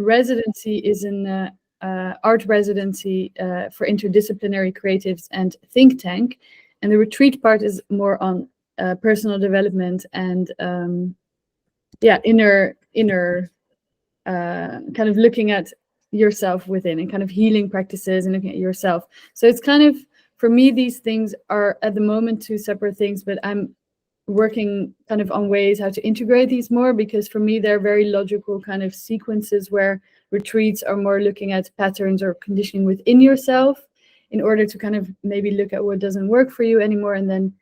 residency is an art residency for interdisciplinary creatives and think tank, and the retreat part is more on personal development and inner kind of looking at yourself within and kind of healing practices and looking at yourself. So it's kind of, for me, these things are at the moment two separate things, but I'm working kind of on ways how to integrate these more, because for me they're very logical kind of sequences, where retreats are more looking at patterns or conditioning within yourself in order to kind of maybe look at what doesn't work for you anymore, and then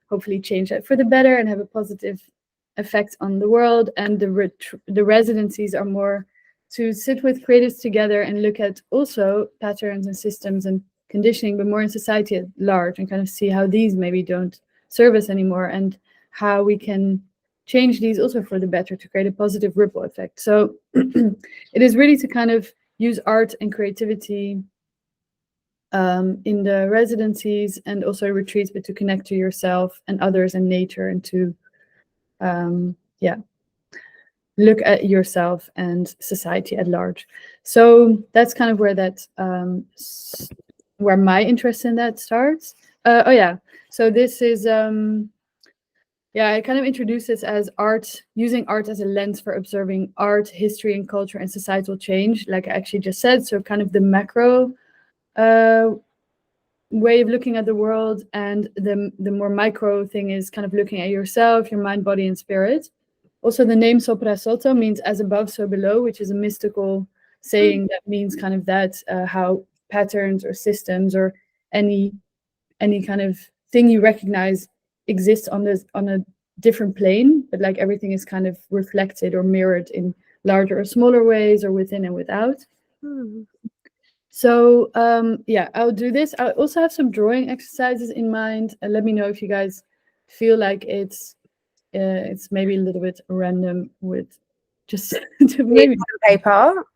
hopefully change that for the better and have a positive effect on the world. And the residencies are more to sit with creatives together and look at also patterns and systems and conditioning, but more in society at large, and kind of see how these maybe don't serve us anymore, and how we can change these also for the better to create a positive ripple effect. So it is really to kind of use art and creativity in the residencies and also retreats, but to connect to yourself and others and nature, and to look at yourself and society at large. So that's kind of where that where my interest in that starts. So this is I kind of introduce this as art, using art as a lens for observing art, history and culture and societal change, like I actually just said. So kind of the macro way of looking at the world, and the more micro thing is kind of looking at yourself, your mind, body and spirit. Also, the name Sopra Sotto means as above, so below, which is a mystical saying that means kind of that, how patterns or systems or any kind of thing you recognize exists on a different plane, but like everything is kind of reflected or mirrored in larger or smaller ways, or within and without. So I'll do this. I also have some drawing exercises in mind. Let me know if you guys feel like it's maybe a little bit random with just to maybe paper.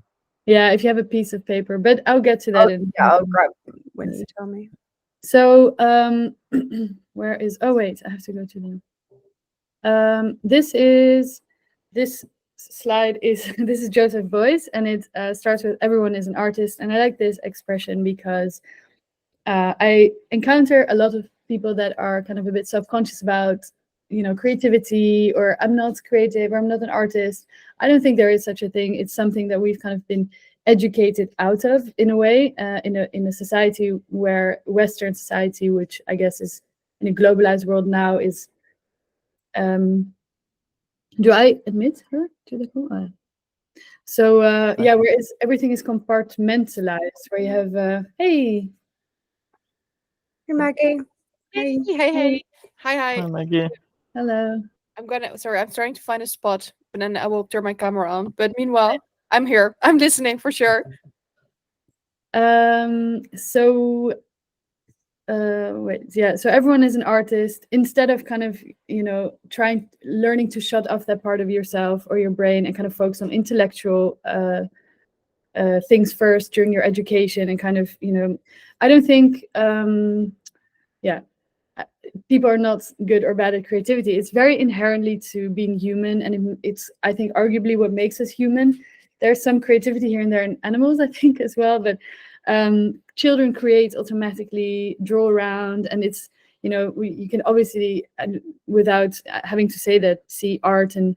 Yeah, if you have a piece of paper, but I'll get to that. I'll grab when you tell me. So where is? Oh wait, I have to go to them. This slide is this is Joseph Beuys, and it starts with everyone is an artist, and I like this expression because I encounter a lot of people that are kind of a bit self-conscious about creativity, or I'm not creative, or I'm not an artist. I don't think there is such a thing. It's something that we've kind of been educated out of, in a way, in a society where Western society, which I guess is in a globalized world now, is do I admit her to the call? So whereas everything is compartmentalized, where you have hey Maggie. Hey. Hi. Hi, Maggie. Hello. I'm trying to find a spot, and then I will turn my camera on. But meanwhile, I'm here. I'm listening for sure. So everyone is an artist. Instead of kind of learning to shut off that part of yourself or your brain and kind of focus on intellectual things first during your education, and kind of I don't think people are not good or bad at creativity. It's very inherently to being human, and it's I think arguably what makes us human. There's some creativity here and there in animals, I think, as well, but children create automatically, draw around, and it's you can obviously, without having to say that, see art and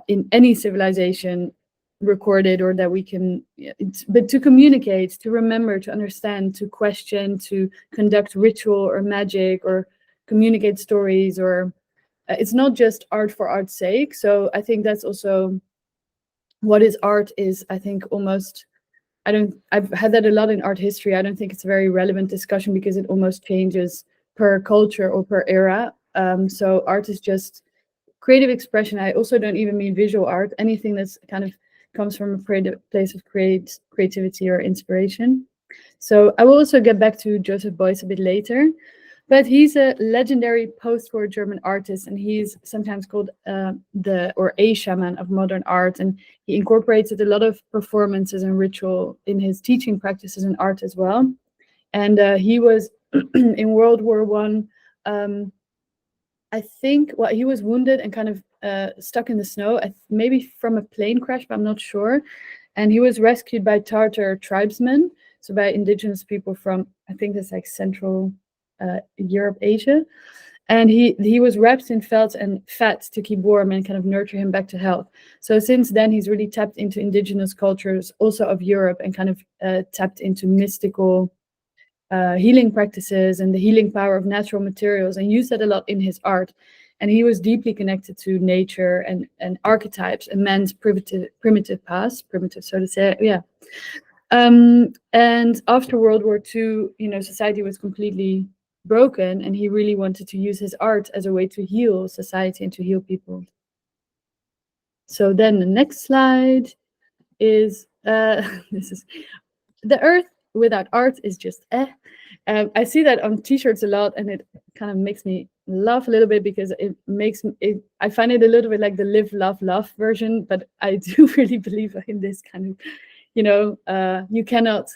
in any civilization recorded, or that we can, but to communicate, to remember, to understand, to question, to conduct ritual or magic, or communicate stories, or it's not just art for art's sake. So I think that's also what is art is, I think, almost, I've had that a lot in art history. I don't think it's a very relevant discussion because it almost changes per culture or per era. So art is just creative expression. I also don't even mean visual art, anything that's kind of comes from a place of creativity or inspiration. So I will also get back to Joseph Beuys a bit later, but he's a legendary post-war German artist, and he's sometimes called a shaman of modern art, and he incorporated a lot of performances and ritual in his teaching practices and art as well. And he was in World War I. I think, he was wounded and kind of stuck in the snow, maybe from a plane crash, but I'm not sure. And he was rescued by Tartar tribesmen, so by indigenous people from, I think it's like Central Europe, Asia. And he was wrapped in felt and fat to keep warm and kind of nurture him back to health. So since then, he's really tapped into indigenous cultures, also of Europe, and kind of tapped into mystical healing practices and the healing power of natural materials, and used that a lot in his art. And he was deeply connected to nature and archetypes and man's primitive past, primitive, so to say, yeah. And after World War II, society was completely broken, and he really wanted to use his art as a way to heal society and to heal people. So then the next slide is this is the earth without art is just I see that on t-shirts a lot, and it kind of makes me laugh a little bit, because I find it a little bit like the live, love, love version, but I do really believe in this kind of, you cannot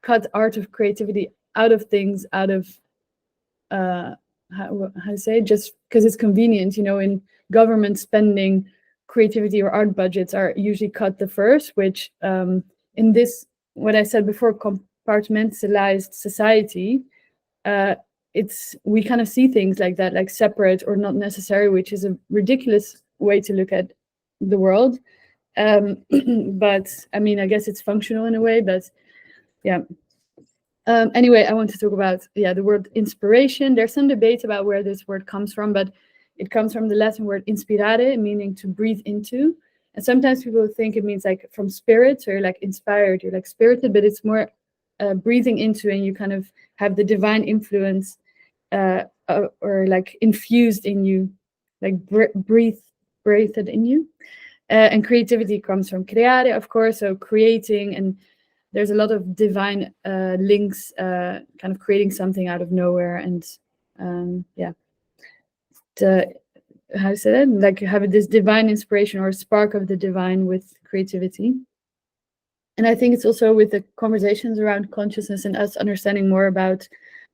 cut art of creativity out of things, out of how to say, just because it's convenient. In government spending, creativity or art budgets are usually cut the first, which in this, what I said before, compartmentalized society, we kind of see things like that, like separate or not necessary, which is a ridiculous way to look at the world. But I mean, I guess it's functional in a way, but yeah. Anyway, I want to talk about, the word inspiration. There's some debate about where this word comes from, but it comes from the Latin word inspirare, meaning to breathe into. And sometimes people think it means like from spirit, so you're like inspired, you're like spirited, but it's more breathing into, and you kind of have the divine influence or like infused in you, like breathed in you. And creativity comes from creare, of course, so creating, and there's a lot of divine links, kind of creating something out of nowhere, and how to say that, like have this divine inspiration or spark of the divine with creativity. And I think it's also with the conversations around consciousness and us understanding more about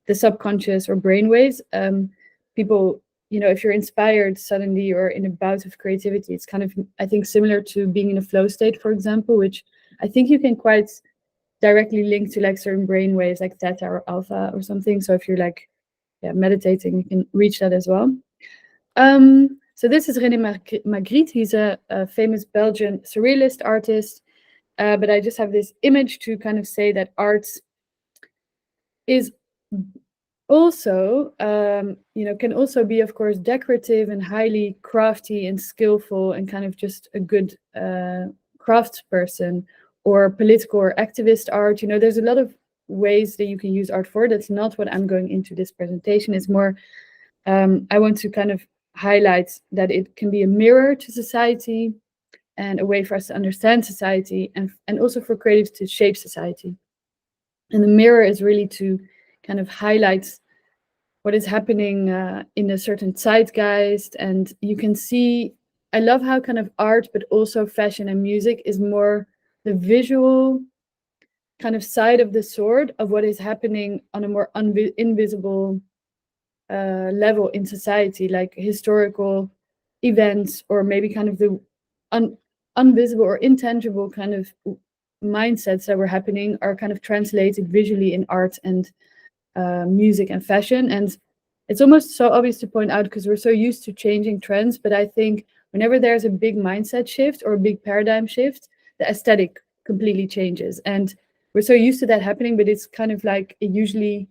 the subconscious or brainwaves. People, if you're inspired suddenly or in a bout of creativity, it's kind of, I think, similar to being in a flow state, for example, which I think you can quite directly link to like certain brain waves, like theta or alpha or something. So if you're like meditating, you can reach that as well. So this is René Magritte. He's a famous Belgian surrealist artist. But I just have this image to kind of say that art is also, can also be, of course, decorative and highly crafty and skillful, and kind of just a good craftsperson, or political or activist art. There's a lot of ways that you can use art for. That's not what I'm going into this presentation. It's more, I want to kind of highlight that it can be a mirror to society, and a way for us to understand society, and also for creatives to shape society. And the mirror is really to kind of highlight what is happening in a certain zeitgeist. And you can see, I love how kind of art, but also fashion and music is more the visual kind of side of the sword of what is happening on a more invisible level in society, like historical events, or maybe kind of the invisible or intangible kind of mindsets that were happening are kind of translated visually in art and music and fashion. And it's almost so obvious to point out, because we're so used to changing trends, but I think whenever there's a big mindset shift or a big paradigm shift, the aesthetic completely changes. And we're so used to that happening, but it's kind of like it usually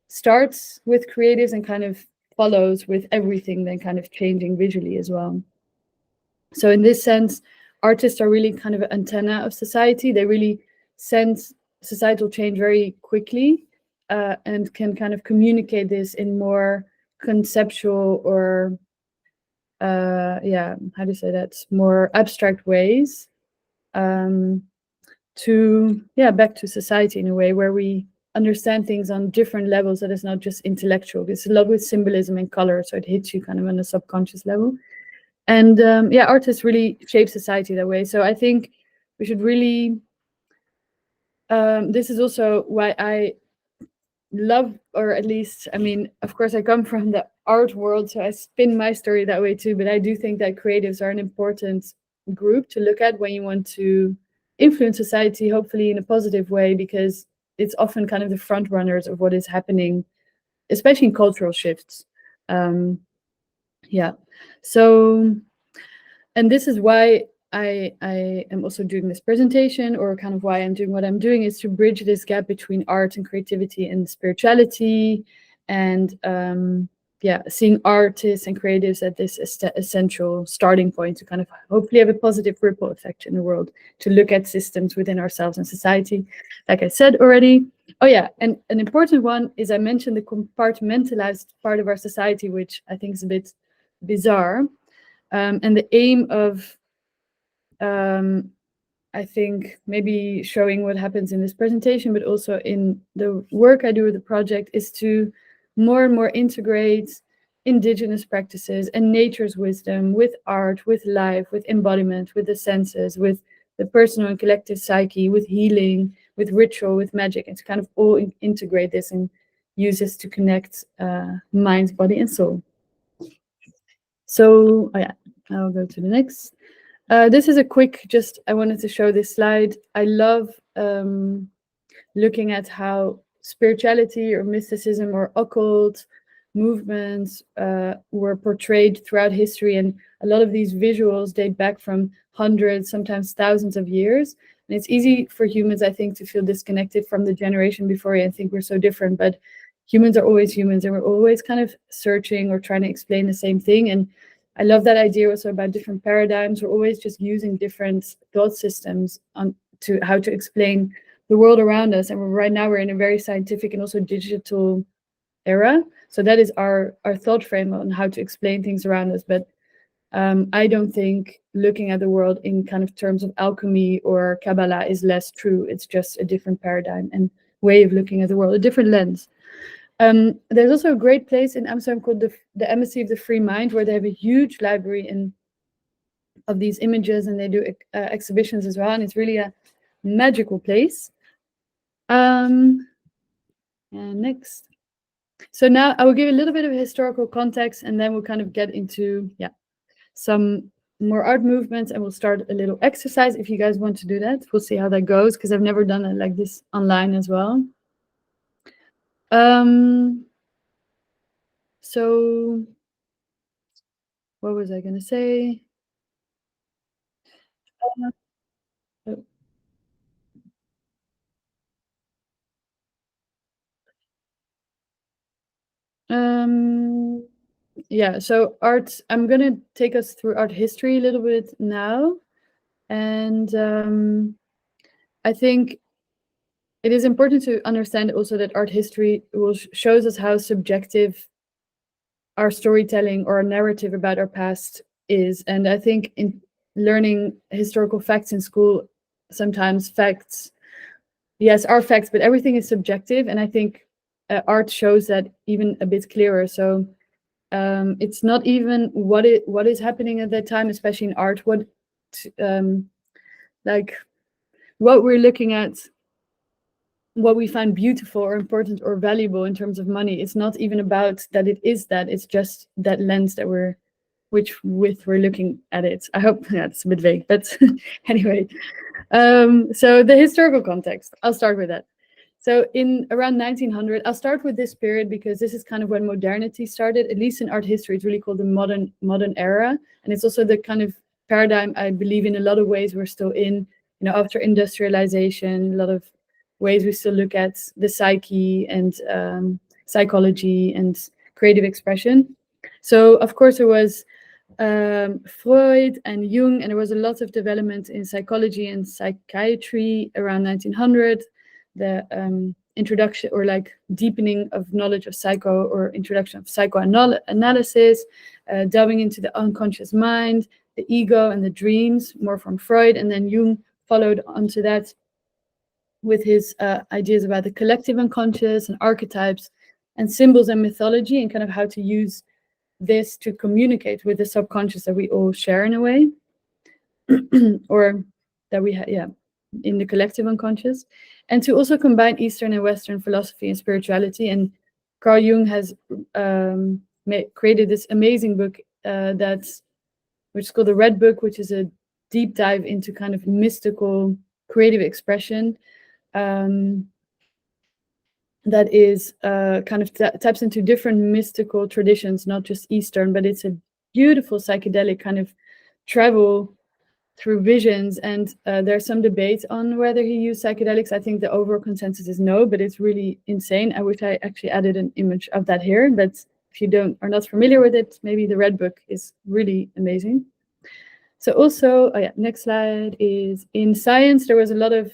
starts with creatives and kind of follows with everything then kind of changing visually as well. So in this sense, artists are really kind of an antenna of society. They really sense societal change very quickly, and can kind of communicate this in more conceptual or how to say that, more abstract ways, to back to society in a way where we understand things on different levels, that is not just intellectual. It's a lot with symbolism and color, so it hits you kind of on a subconscious level. And artists really shape society that way. So I think we should really, this is also why I love, or at least, I mean, of course I come from the art world, so I spin my story that way too, but I do think that creatives are an important group to look at when you want to influence society, hopefully in a positive way, because it's often kind of the front runners of what is happening, especially in cultural shifts. Yeah. So, and this is why I am also doing this presentation, or kind of why I'm doing what I'm doing, is to bridge this gap between art and creativity and spirituality, and yeah, seeing artists and creatives at this essential starting point to kind of hopefully have a positive ripple effect in the world, to look at systems within ourselves and society, like I said already. Oh yeah, and an important one is, I mentioned the compartmentalized part of our society, which I think is a bit bizarre. And the aim of, I think, maybe showing what happens in this presentation, but also in the work I do with the project, is to more and more integrate indigenous practices and nature's wisdom with art, with life, with embodiment, with the senses, with the personal and collective psyche, with healing, with ritual, with magic, and to kind of all integrate this and use this to connect mind, body, and soul. So, oh yeah, I'll go to the next. This is a quick, I wanted to show this slide. I love looking at how spirituality or mysticism or occult movements were portrayed throughout history. And a lot of these visuals date back from hundreds, sometimes thousands of years. And it's easy for humans, I think, to feel disconnected from the generation before and think we're so different. But humans are always humans, and we're always kind of searching or trying to explain the same thing. And I love that idea also about different paradigms. We're always just using different thought systems to how to explain the world around us. And right now we're in a very scientific and also digital era. So that is our thought frame on how to explain things around us. But I don't think looking at the world in kind of terms of alchemy or Kabbalah is less true. It's just a different paradigm and way of looking at the world, a different lens. There's also a great place in Amsterdam called the Embassy of the Free Mind, where they have a huge library of these images, and they do exhibitions as well. And it's really a magical place. And next. So now I will give a little bit of historical context, and then we'll kind of get into some more art movements, and we'll start a little exercise if you guys want to do that. We'll see how that goes, because I've never done it like this online as well. So what was I going to say? Yeah, so art, I'm going to take us through art history a little bit now. And I think it is important to understand also that art history shows us how subjective our storytelling or our narrative about our past is. And I think in learning historical facts in school, sometimes facts, yes, are facts, but everything is subjective. And I think art shows that even a bit clearer. So it's not even what is happening at that time, especially in art, like what we're looking at, what we find beautiful or important or valuable in terms of money. It's not even about that it is that, it's just that lens that we're looking at it. I hope that's a bit vague, but anyway. So the historical context, I'll start with that. So in around 1900, I'll start with this period because this is kind of when modernity started, at least in art history. It's really called the modern era. And it's also the kind of paradigm I believe in a lot of ways we're still in, after industrialization, a lot of ways we still look at the psyche and psychology and creative expression. So of course there was Freud and Jung, and there was a lot of development in psychology and psychiatry around 1900. The introduction or like deepening of knowledge of psycho, or introduction of psychoanalysis, delving into the unconscious mind, the ego and the dreams, more from Freud. And then Jung followed onto that with his ideas about the collective unconscious and archetypes and symbols and mythology, and kind of how to use this to communicate with the subconscious that we all share in a way, or that we have, in the collective unconscious, and to also combine Eastern and Western philosophy and spirituality. And Carl Jung has created this amazing book which is called The Red Book, which is a deep dive into kind of mystical creative expression that is kind of taps into different mystical traditions, not just Eastern, but it's a beautiful psychedelic kind of travel through visions. And there's some debate on whether he used psychedelics. I think the overall consensus is no, but it's really insane. I wish I actually added an image of that here, but if you are not familiar with it, maybe the Red Book is really amazing. So also, oh yeah, next slide is in science, there was a lot of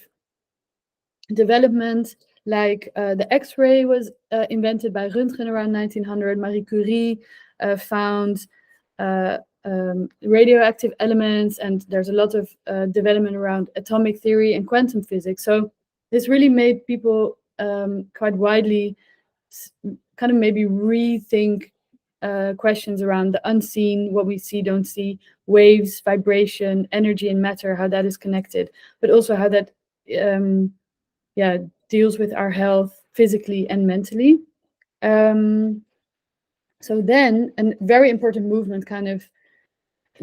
development, like the X-ray was invented by Röntgen around 1900. Marie Curie found radioactive elements, and there's a lot of development around atomic theory and quantum physics. So this really made people quite widely kind of maybe rethink questions around the unseen, what we see, don't see, waves, vibration, energy and matter, how that is connected, but also how that deals with our health physically and mentally. So then a very important movement kind of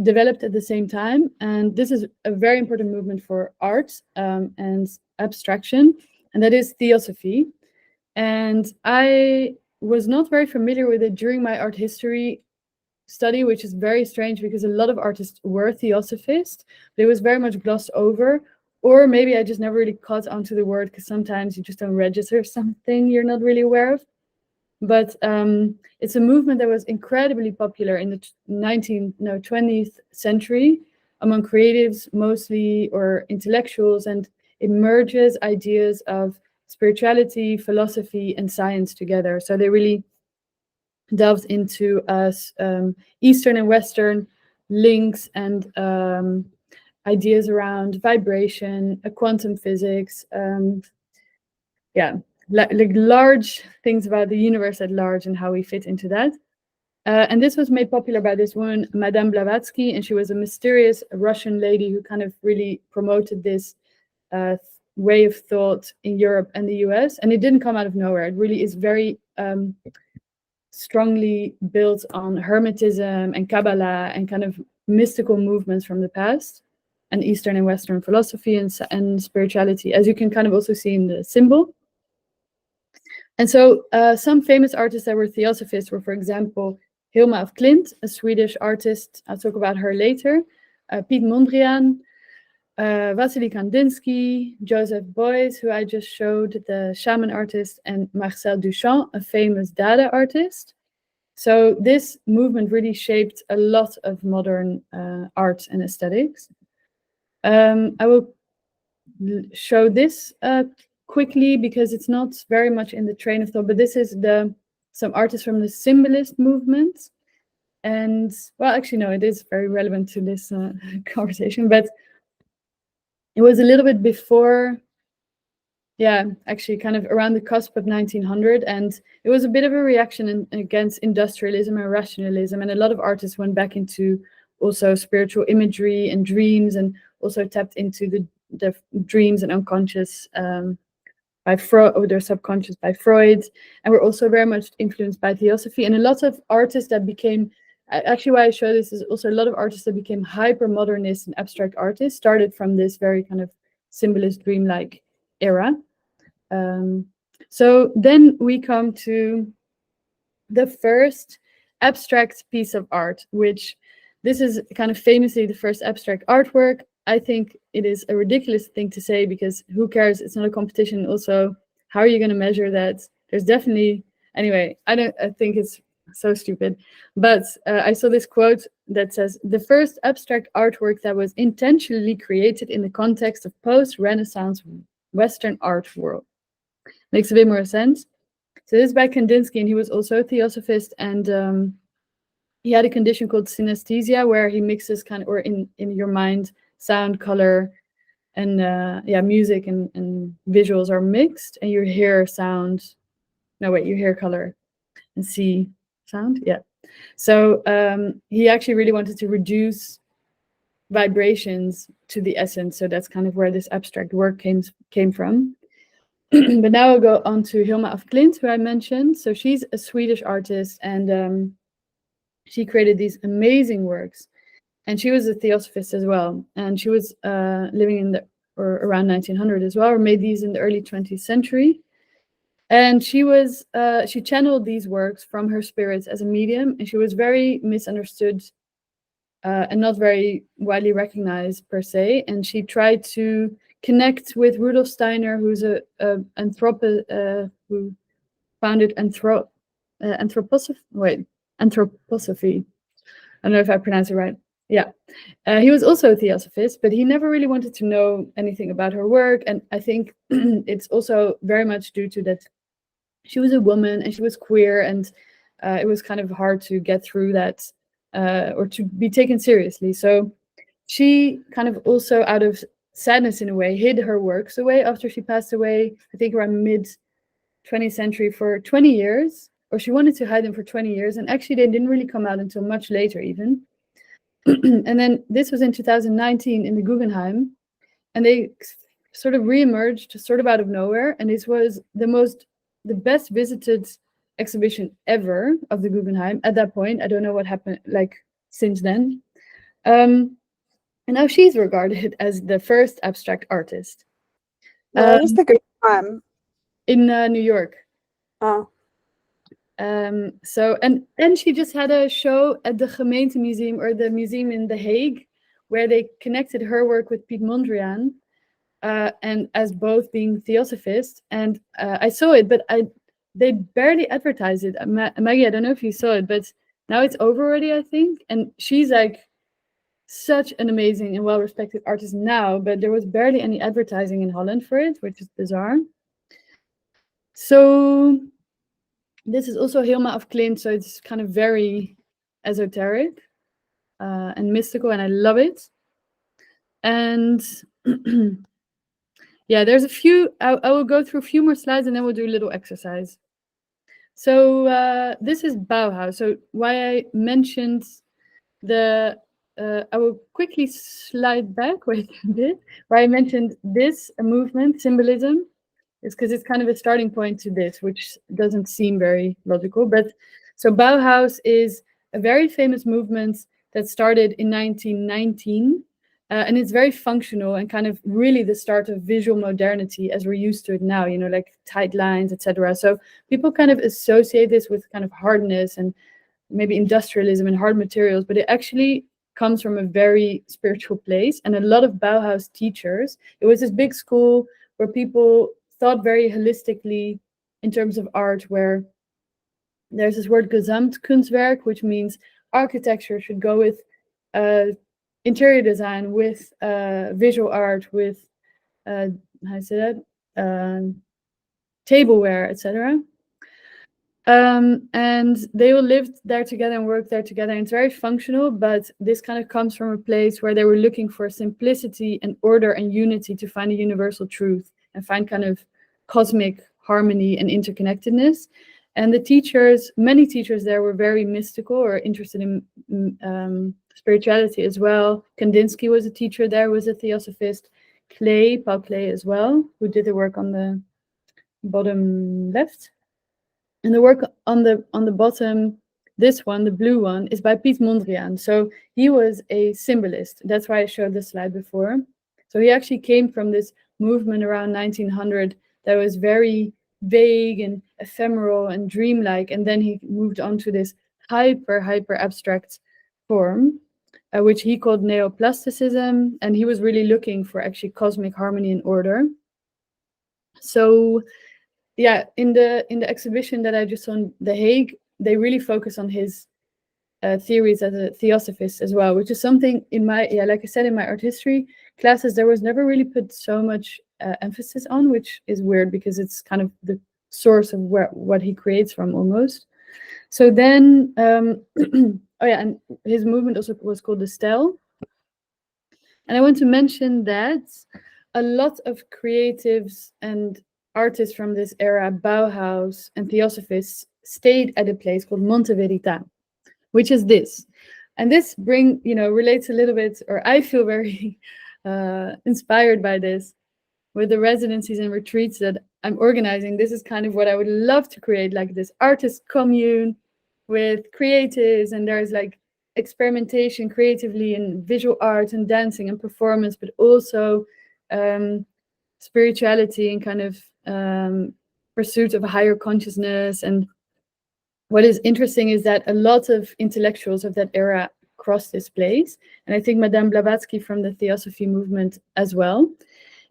developed at the same time, and this is a very important movement for art and abstraction, and that is theosophy. And I was not very familiar with it during my art history study, which is very strange because a lot of artists were theosophists, but it was very much glossed over. Or maybe I just never really caught onto the word because sometimes you just don't register something you're not really aware of. But it's a movement that was incredibly popular in the 20th century among creatives mostly, or intellectuals, and it merges ideas of spirituality, philosophy, and science together. So they really delved into Eastern and Western links and ideas around vibration, quantum physics, like large things about the universe at large and how we fit into that. And this was made popular by this woman, Madame Blavatsky, and she was a mysterious Russian lady who kind of really promoted this way of thought in Europe and the US. And it didn't come out of nowhere. It really is very strongly built on Hermetism and Kabbalah and kind of mystical movements from the past, and Eastern and Western philosophy and spirituality, as you can kind of also see in the symbol. And so some famous artists that were theosophists were, for example, Hilma af Klint, a Swedish artist. I'll talk about her later. Piet Mondrian, Wassily Kandinsky, Joseph Beuys, who I just showed, the shaman artist, and Marcel Duchamp, a famous Dada artist. So this movement really shaped a lot of modern art and aesthetics. I will show this quickly because it's not very much in the train of thought, but this is some artists from the Symbolist movement. And, well, actually, no, it is very relevant to this conversation, but it was a little bit before, actually kind of around the cusp of 1900, and it was a bit of a reaction against industrialism and rationalism, and a lot of artists went back into also spiritual imagery and dreams, and also tapped into the dreams and unconscious by Freud, or their subconscious by Freud, and were also very much influenced by theosophy. And a lot of artists that became, actually why I show this is also a lot of artists that became hyper-modernist and abstract artists started from this very kind of symbolist, dreamlike era. So then we come to the first abstract piece of art, which this is kind of famously the first abstract artwork. I think it is a ridiculous thing to say because who cares? It's not a competition. Also, how are you going to measure that? There's definitely, anyway, I think it's so stupid. But I saw this quote that says, the first abstract artwork that was intentionally created in the context of post-Renaissance Western art world. Makes a bit more sense. So this is by Kandinsky, and he was also a theosophist, and he had a condition called synesthesia, where he mixes kind of, or in your mind, sound, color, and music and visuals are mixed, and you hear sound. No, wait, you hear color and see sound. Yeah. So he actually really wanted to reduce vibrations to the essence. So that's kind of where this abstract work came from. But now I'll go on to Hilma af Klint, who I mentioned. So she's a Swedish artist, and she created these amazing works. And she was a theosophist as well. And she was living in the or around 1900 as well, or made these in the early 20th century. And she channeled these works from her spirits as a medium, and she was very misunderstood and not very widely recognized per se. And she tried to connect with Rudolf Steiner, who's who founded anthroposophy. I don't know if I pronounce it right. Yeah. He was also a theosophist, but he never really wanted to know anything about her work. And I think it's also very much due to that she was a woman and she was queer, and it was kind of hard to get through that or to be taken seriously. So she kind of also, out of sadness in a way, hid her works away after she passed away, I think around mid 20th century, for 20 years, or she wanted to hide them for 20 years. And actually they didn't really come out until much later even. And then this was in 2019 in the Guggenheim, and they sort of re-emerged sort of out of nowhere. And this was the best visited exhibition ever of the Guggenheim at that point. I don't know what happened like since then. And now she's regarded as the first abstract artist. Where is the good time? In New York. Oh. So and she just had a show at the Gemeentemuseum, or the museum in The Hague, where they connected her work with Piet Mondrian, and as both being theosophists. And I saw it, but they barely advertised it. Maggie, I don't know if you saw it, but now it's over already, I think. And she's like such an amazing and well-respected artist now, but there was barely any advertising in Holland for it, which is bizarre. So this is also Hilma af Klint, so it's kind of very esoteric and mystical, and I love it. And yeah, there's a few, I will go through a few more slides and then we'll do a little exercise. So this is Bauhaus. So why I mentioned I will quickly slide back, wait a bit, why I mentioned this movement, symbolism, is because it's kind of a starting point to this, which doesn't seem very logical. But so Bauhaus is a very famous movement that started in 1919, and it's very functional and kind of really the start of visual modernity as we're used to it now, you know, like tight lines, etc. So people kind of associate this with kind of hardness and maybe industrialism and hard materials, but it actually comes from a very spiritual place. And a lot of Bauhaus teachers, it was this big school where people thought very holistically in terms of art, where there's this word Gesamtkunstwerk, which means architecture should go with interior design, with visual art, with how I say that, tableware, etc. And they will live there together and work there together. And it's very functional, but this kind of comes from a place where they were looking for simplicity and order and unity to find a universal truth and find kind of cosmic harmony and interconnectedness. And the teachers, many teachers there, were very mystical or interested in spirituality as well. Kandinsky was a teacher there, was a theosophist. Paul Klee as well, who did the work on the bottom left. And the work on the bottom, this one, the blue one, is by Piet Mondrian. So he was a symbolist. That's why I showed this slide before. So he actually came from this movement around 1900 that was very vague and ephemeral and dreamlike. And then he moved on to this hyper abstract form, which he called neoplasticism. And he was really looking for actually cosmic harmony and order. So yeah, in the exhibition that I just saw in The Hague, they really focus on his theories as a theosophist as well, which is something in my, like I said, in my art history classes, there was never really put so much emphasis on, which is weird because it's kind of the source of what he creates from almost. So then, oh yeah, and his movement also was called the Stijl. And I want to mention that a lot of creatives and artists from this era, Bauhaus and theosophists, stayed at a place called Monte Verita, which is this. And this relates a little bit, or I feel very inspired by this with the residencies and retreats that I'm organizing. This is kind of what I would love to create, like this artist commune with creatives, and there's like experimentation creatively in visual art and dancing and performance, but also spirituality and kind of pursuit of a higher consciousness. And what is interesting is that a lot of intellectuals of that era crossed this place, and I think Madame Blavatsky from the Theosophy movement as well.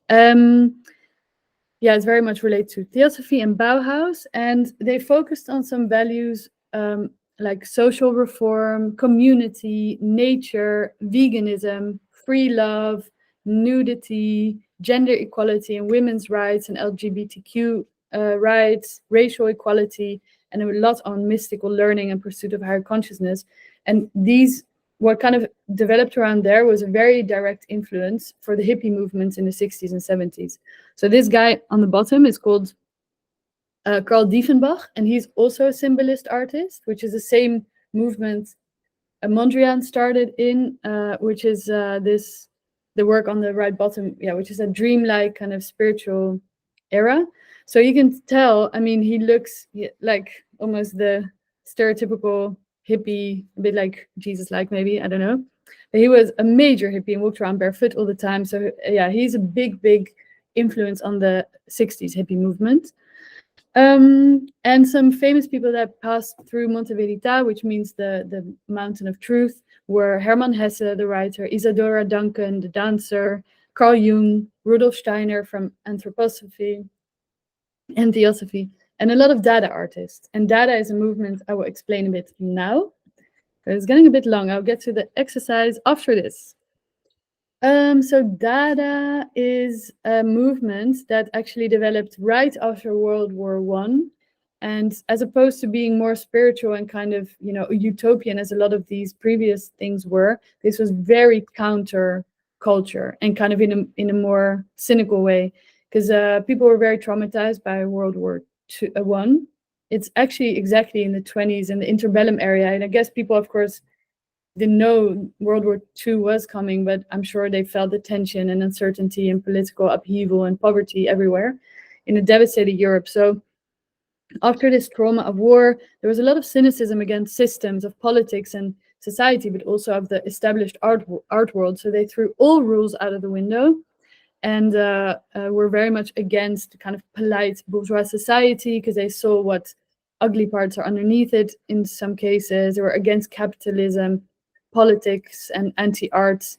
Yeah, it's very much related to Theosophy and Bauhaus, and they focused on some values like social reform, community, nature, veganism, free love, nudity, gender equality and women's rights and LGBTQ rights, racial equality, and a lot on mystical learning and pursuit of higher consciousness. And these, what kind of developed around there was a very direct influence for the hippie movements in the 60s and 70s. So this guy on the bottom is called Karl Diefenbach, and he's also a symbolist artist, which is the same movement Mondrian started in, which is the work on the right bottom, yeah, which is a dreamlike kind of spiritual era. So you can tell, I mean, he looks like almost the stereotypical hippie, a bit like Jesus-like maybe, I don't know. But he was a major hippie and walked around barefoot all the time. So yeah, he's a big influence on the 60s hippie movement. And some famous people that passed through Monte Verita, which means the mountain of truth, were Hermann Hesse, the writer, Isadora Duncan, the dancer, Carl Jung, Rudolf Steiner from anthroposophy and theosophy, and a lot of Dada artists. And Dada is a movement I will explain a bit now. It's getting a bit long. I'll get to the exercise after this. So Dada is a movement that actually developed right after World War I. And as opposed to being more spiritual and kind of, you know, utopian as a lot of these previous things were, this was very counter culture and kind of in a more cynical way, because people were very traumatized by World War I. It's actually exactly in the 20s in the interbellum area. And I guess people, of course, didn't know World War II was coming, but I'm sure they felt the tension and uncertainty and political upheaval and poverty everywhere in a devastated Europe. So after this trauma of war, there was a lot of cynicism against systems of politics and society, but also of the established art world. So they threw all rules out of the window and were very much against kind of polite bourgeois society because they saw what ugly parts are underneath it in some cases. They were against capitalism, politics and anti-art,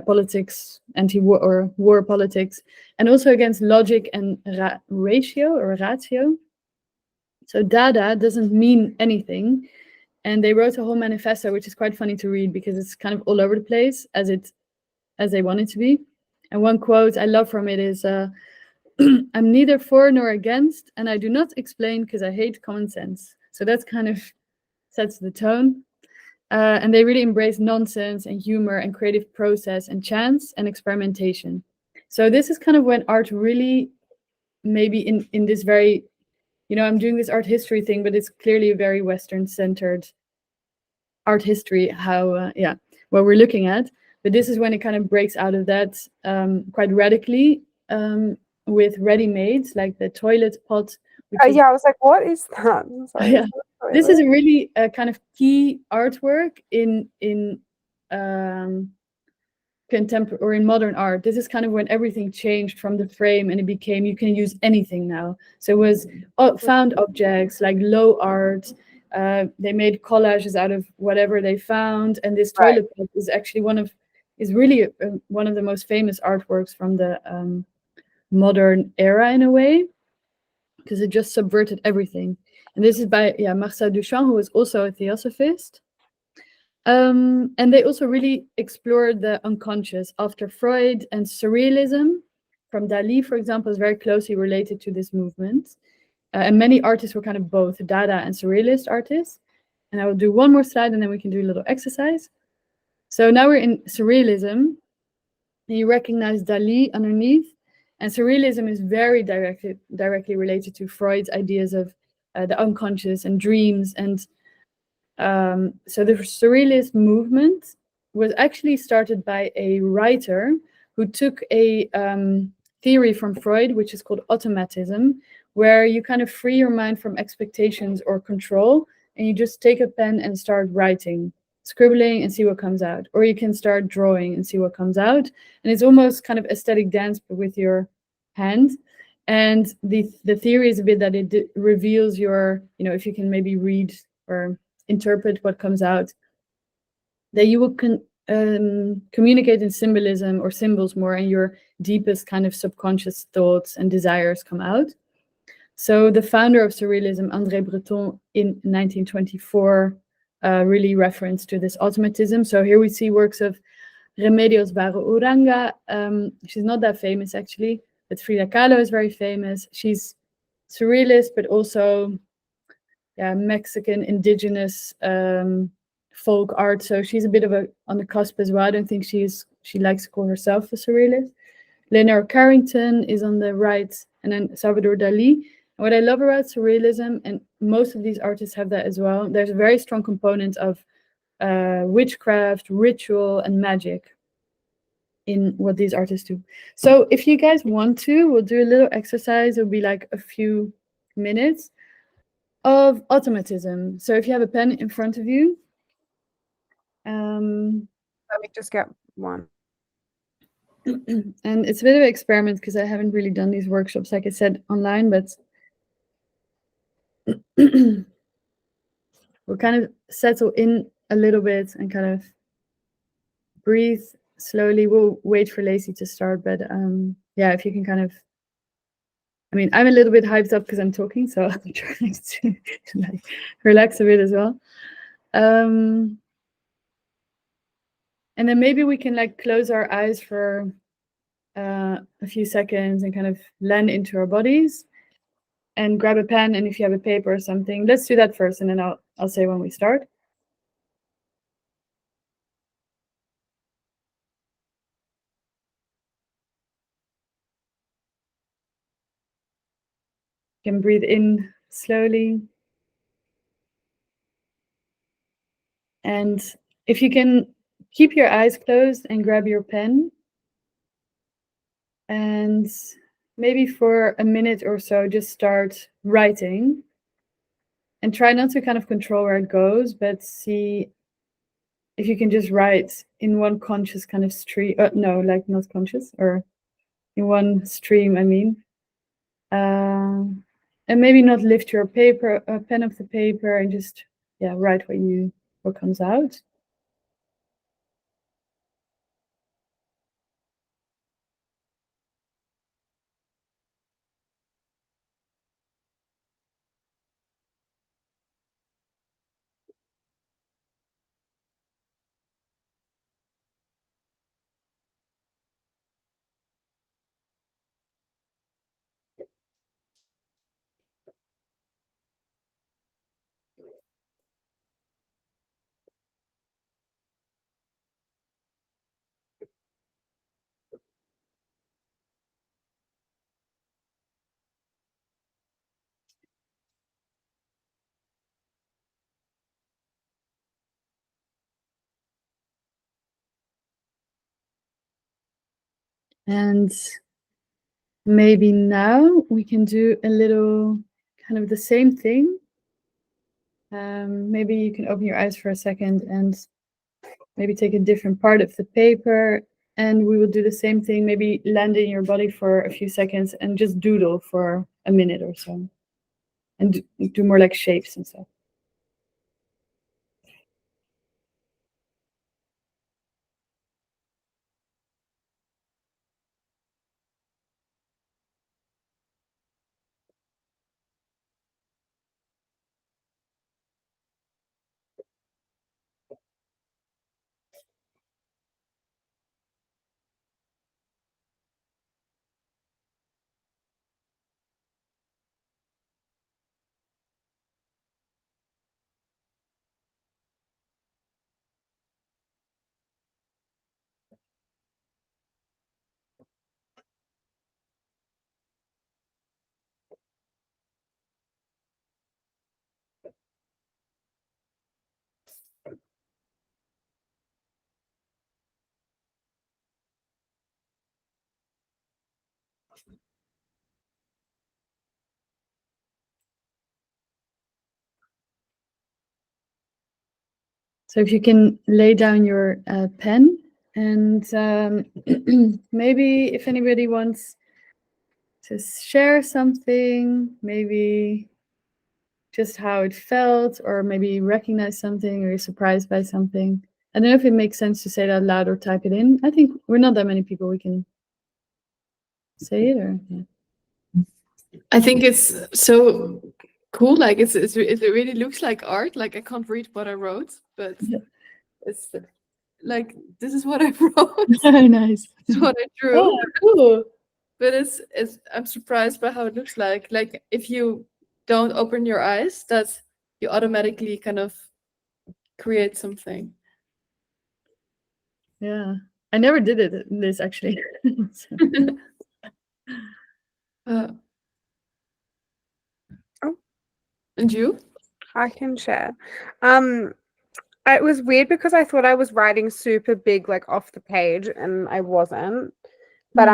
politics, anti-war or war politics, and also against logic and ratio. So Dada doesn't mean anything, and they wrote a whole manifesto, which is quite funny to read because it's kind of all over the place as they want it to be. And one quote I love from it is, "I'm neither for nor against, and I do not explain because I hate common sense." So that's kind of sets the tone. And they really embrace nonsense and humor and creative process and chance and experimentation. So this is kind of when art really, maybe in this very, you know, I'm doing this art history thing, but it's clearly a very Western-centered art history, what we're looking at. But this is when it kind of breaks out of that quite radically with ready-mades, like the toilet pot. Yeah, I was like, what is that? I'm sorry. Yeah. This is a really kind of key artwork in contemporary or in modern art. This is kind of when everything changed from the frame and it became, you can use anything now. So it was found objects like low art. They made collages out of whatever they found, and this toilet pot is actually one of the most famous artworks from the modern era in a way, because it just subverted everything. And this is by Marcel Duchamp, who was also a theosophist. And they also really explored the unconscious after Freud, and surrealism from Dali, for example, is very closely related to this movement. And many artists were kind of both Dada and surrealist artists. And I will do one more slide and then we can do a little exercise. So now we're in surrealism. And you recognize Dali underneath. And surrealism is very directly related to Freud's ideas of the unconscious and dreams. And so the surrealist movement was actually started by a writer who took a theory from Freud, which is called automatism, where you kind of free your mind from expectations or control, and you just take a pen and start writing. scribbling and see what comes out, or you can start drawing and see what comes out. And it's almost kind of aesthetic dance, but with your hand. And the theory is a bit that it reveals your, if you can maybe read or interpret what comes out, that you will communicate in symbolism or symbols more, and your deepest kind of subconscious thoughts and desires come out. So the founder of Surrealism, André Breton, in 1924, really referenced to this automatism. So here we see works of Remedios Varo Uranga. She's not that famous actually, but Frida Kahlo is very famous. She's surrealist, but also Mexican indigenous folk art. So she's a bit of on the cusp as well. I don't think she likes to call herself a surrealist. Leonard Carrington is on the right, and then Salvador Dali. And what I love about surrealism, and most of these artists have that as well, there's a very strong component of witchcraft, ritual, and magic in what these artists do. So if you guys want to, we'll do a little exercise. It'll be like a few minutes of automatism. So if you have a pen in front of you, Let me just get one. and it's a bit of an experiment because I haven't really done these workshops, like I said, online, but we'll kind of settle in a little bit and kind of breathe slowly. We'll wait for Lacey to start, but yeah, if you can kind of, I mean, I'm a little bit hyped up because I'm talking, so I'm trying to like relax a bit as well. And then maybe we can like close our eyes for a few seconds and kind of land into our bodies and grab a pen. And if you have a paper or something, let's do that first, and then I'll say when we start. You can breathe in slowly. And if you can keep your eyes closed and grab your pen, and maybe for a minute or so, just start writing. And try not to kind of control where it goes, but see if you can just write in one conscious kind of stream. No, like not conscious, or in one stream, I mean. And maybe not lift your pen off the paper, and just write what comes out. And maybe now we can do a little kind of the same thing. Maybe you can open your eyes for a second and maybe take a different part of the paper, and we will do the same thing. Maybe land in your body for a few seconds and just doodle for a minute or so, and do more like shapes and stuff. So if you can lay down your pen, and maybe if anybody wants to share something, maybe just how it felt, or maybe recognize something, or you're surprised by something. I don't know if it makes sense to say that out loud or type it in. I think we're not that many people we can say it, or yeah. I think it's so cool. Like it really looks like art. Like I can't read what I wrote, but Yeah. it's like this is what I wrote. Nice. This is what I drew. Oh, cool. But it's I'm surprised by how it looks like. Like if you don't open your eyes, that you automatically kind of create something. Yeah, I never did this actually. So, Uh, Oh. And you? I can share. It was weird because I thought I was writing super big, like off the page, and I wasn't. But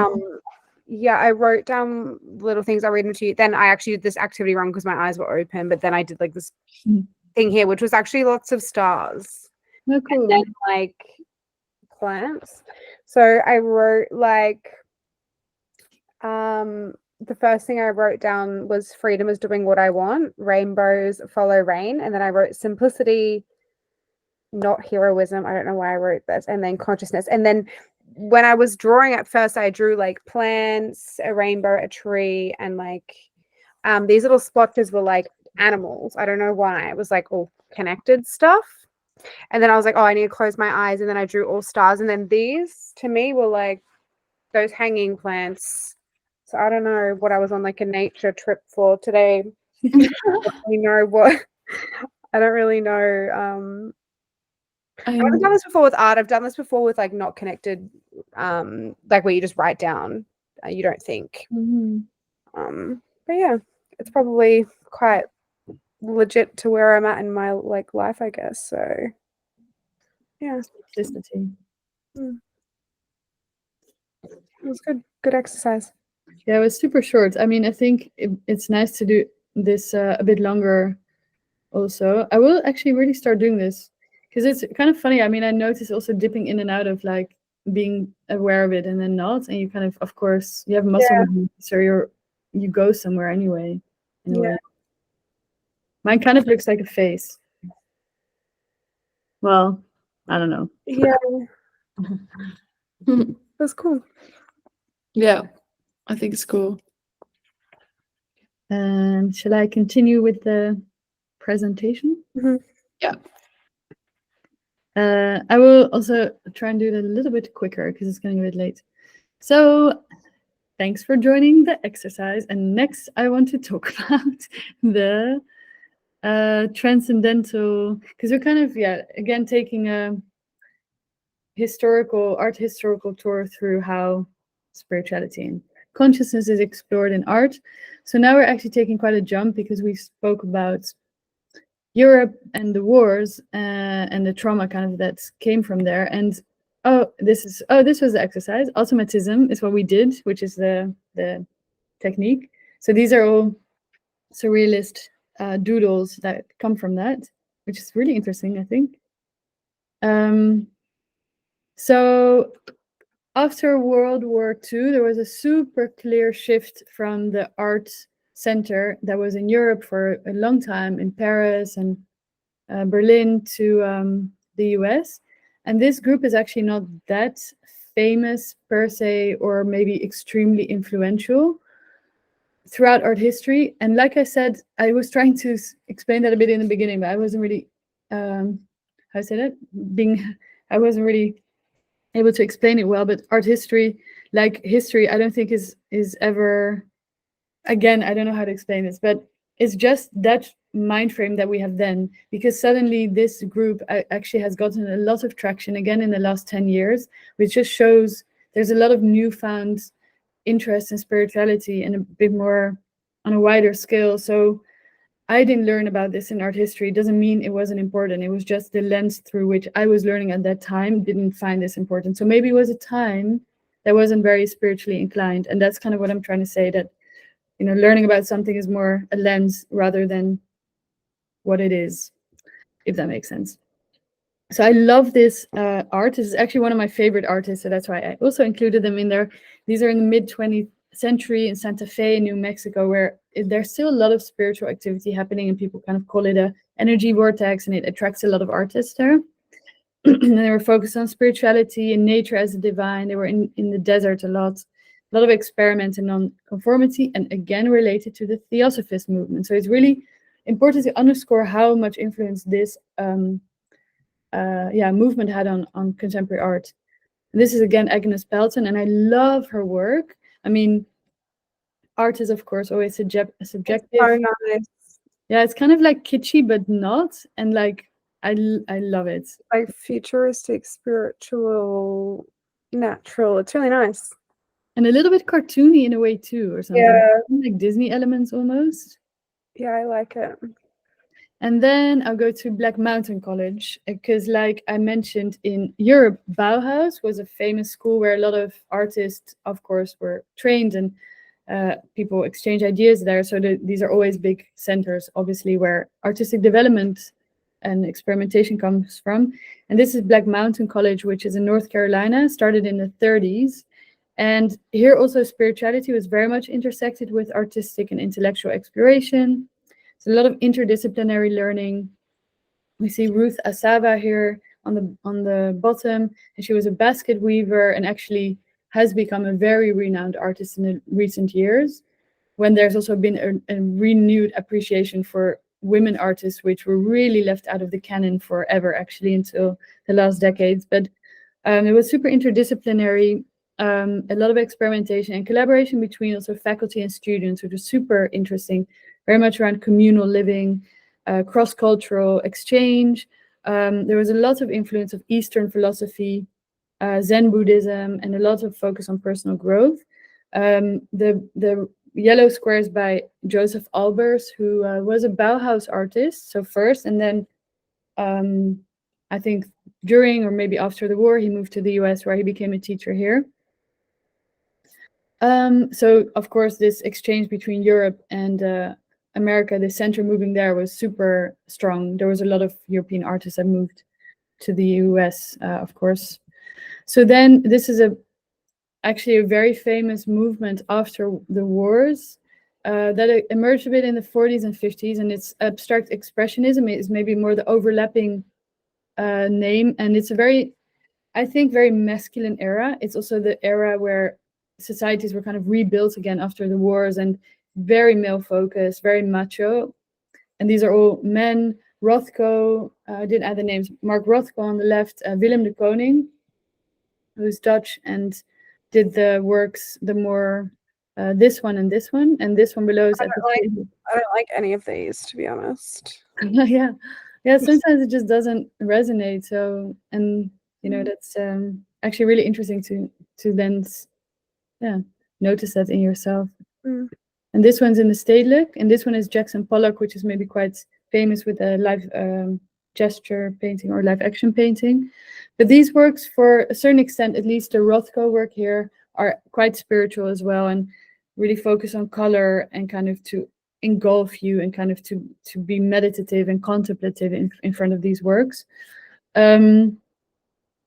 yeah, I wrote down little things. I'll read them to you. Then I actually did this activity wrong because my eyes were open. But then I did like this thing here, which was actually lots of stars. Oh, cool. And then like plants. So I wrote like the first thing I wrote down was freedom is doing what I want, rainbows follow rain, and then I wrote simplicity, not heroism. I don't know why I wrote this, and then consciousness. And then when I was drawing at first, I drew like plants, a rainbow, a tree, and like these little splotches were like animals. I don't know why. It was like all connected stuff. And then I was like, oh, I need to close my eyes. And then I drew all stars. And then these to me were like those hanging plants. So I don't know what I was on like a nature trip for today. You know what? I don't really know. I haven't done this before with art. I've done this before with like not connected, like where you just write down, you don't think. But yeah, it's probably quite legit to where I'm at in my like life, I guess. So yeah, Simplicity. it was good exercise. Yeah, it was super short. I mean, I think it's nice to do this a bit longer also. I will actually really start doing this because it's kind of funny. I mean, I noticed also dipping in and out of like being aware of it and then not, and you kind of course you have muscle memory, so you go somewhere anyway in a way. Mine kind of looks like a face. Well, I don't know. Yeah, that's cool. Yeah, I think it's cool. Shall I continue with the presentation? Yeah. I will also try and do it a little bit quicker because it's getting a bit late. So thanks for joining the exercise. And next I want to talk about the transcendental, because we're kind of, again, taking a art historical tour through how spirituality and consciousness is explored in art. So now we're actually taking quite a jump because we spoke about Europe and the wars and the trauma kind of that came from there. And this was the exercise. Automatism is what we did, which is the technique. So these are all surrealist doodles that come from that, which is really interesting, I think. So after World War II, there was a super clear shift from the art center that was in Europe for a long time, in Paris and Berlin, to the US. And this group is actually not that famous per se, or maybe extremely influential throughout art history. And like I said, I was trying to explain that a bit in the beginning, but I wasn't really, how say that? I wasn't really able to explain it well. But art history, like history, I don't think is ever, again, I don't know how to explain this, but it's just that mind frame that we have then, because suddenly this group actually has gotten a lot of traction again in the last 10 years, which just shows there's a lot of newfound interest in spirituality and a bit more on a wider scale. So I didn't learn about this in art history. It doesn't mean it wasn't important. It was just the lens through which I was learning at that time didn't find this important. So maybe it was a time that wasn't very spiritually inclined. And that's kind of what I'm trying to say, that, you know, learning about something is more a lens rather than what it is, if that makes sense. So I love this art. This is actually one of my favorite artists, so that's why I also included them in there. These are in the mid 20th century in Santa Fe, New Mexico, where there's still a lot of spiritual activity happening, and people kind of call it a energy vortex, and it attracts a lot of artists there. And they were focused on spirituality and nature as a divine. They were in the desert a lot of experiments in non-conformity, and again related to the Theosophist movement. So it's really important to underscore how much influence this movement had on contemporary art. And this is again Agnes Pelton, and I love her work. I mean, art is of course always subjective. So nice. Yeah, it's kind of like kitschy, but not. And like I love it. Like futuristic, spiritual, natural. It's really nice. And a little bit cartoony in a way too, or something. Yeah. Like Disney elements almost. Yeah, I like it. And then I'll go to Black Mountain College because, like I mentioned, in Europe, Bauhaus was a famous school where a lot of artists, of course, were trained, and people exchange ideas there. So these are always big centers, obviously, where artistic development and experimentation comes from. And this is Black Mountain College, which is in North Carolina, started in the 30s. And here also spirituality was very much intersected with artistic and intellectual exploration. So a lot of interdisciplinary learning. We see Ruth Asava here on the bottom, and she was a basket weaver and actually has become a very renowned artist in the recent years, when there's also been a renewed appreciation for women artists, which were really left out of the canon forever, actually, until the last decades. But it was super interdisciplinary, a lot of experimentation and collaboration between also faculty and students, which was super interesting, very much around communal living, cross-cultural exchange. There was a lot of influence of Eastern philosophy, Zen Buddhism, and a lot of focus on personal growth. The yellow squares by Joseph Albers, who was a Bauhaus artist, so first, and then I think during or maybe after the war, he moved to the US, where he became a teacher here. So of course, this exchange between Europe and America, the center moving there was super strong. There was a lot of European artists that moved to the US, of course. So then this is actually a very famous movement after the wars that emerged a bit in the 40s and 50s, and it's abstract expressionism is maybe more the overlapping name, and it's a very, I think, very masculine era. It's also the era where societies were kind of rebuilt again after the wars, and very male focused, very macho. And these are all men. Rothko, I didn't add the names. Mark Rothko on the left, Willem de Koning, who's Dutch and did the works, the more this one, and this one below is I don't like any of these, to be honest. yeah. Sometimes it just doesn't resonate. So, and you know, that's actually really interesting to then notice that in yourself. Mm. And this one's in the Stedelijk, and this one is Jackson Pollock, which is maybe quite famous with a live gesture painting or live action painting. But these works, for a certain extent, at least the Rothko work here, are quite spiritual as well, and really focus on color and kind of to engulf you and kind of to be meditative and contemplative in front of these works. And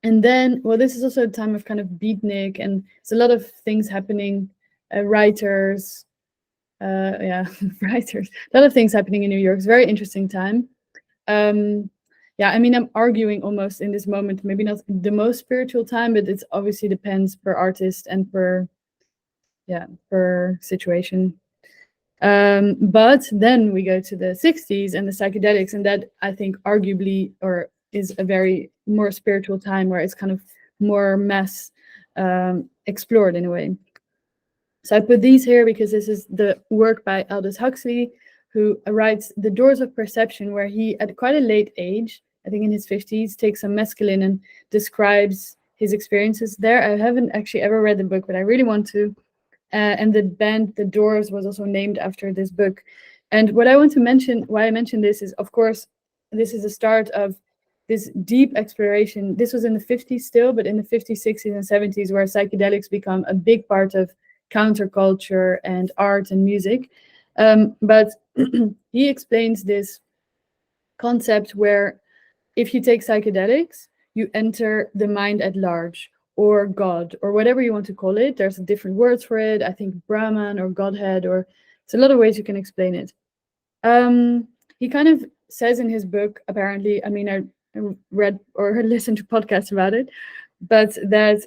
then, well, this is also a time of kind of beatnik, and there's a lot of things happening, writers, writers, a lot of things happening in New York. It's a very interesting time. I mean, I'm arguing almost in this moment, maybe not the most spiritual time, but it obviously depends per artist and per situation. But then we go to the 60s and the psychedelics, and that I think arguably is a very more spiritual time where it's kind of more mass explored in a way. So I put these here because this is the work by Aldous Huxley, who writes The Doors of Perception, where he, at quite a late age, I think in his 50s, takes some mescaline and describes his experiences there. I haven't actually ever read the book, but I really want to. And the band The Doors was also named after this book. And what I want to mention, why I mentioned this is, of course, this is the start of this deep exploration. This was in the 50s still, but in the 50s, 60s, and 70s, where psychedelics become a big part of counterculture and art and music. But he explains this concept where if you take psychedelics, you enter the mind at large, or God, or whatever you want to call it. There's different words for it. I think Brahman or Godhead, or it's a lot of ways you can explain it. He kind of says in his book, apparently, I mean, I read or listened to podcasts about it, but that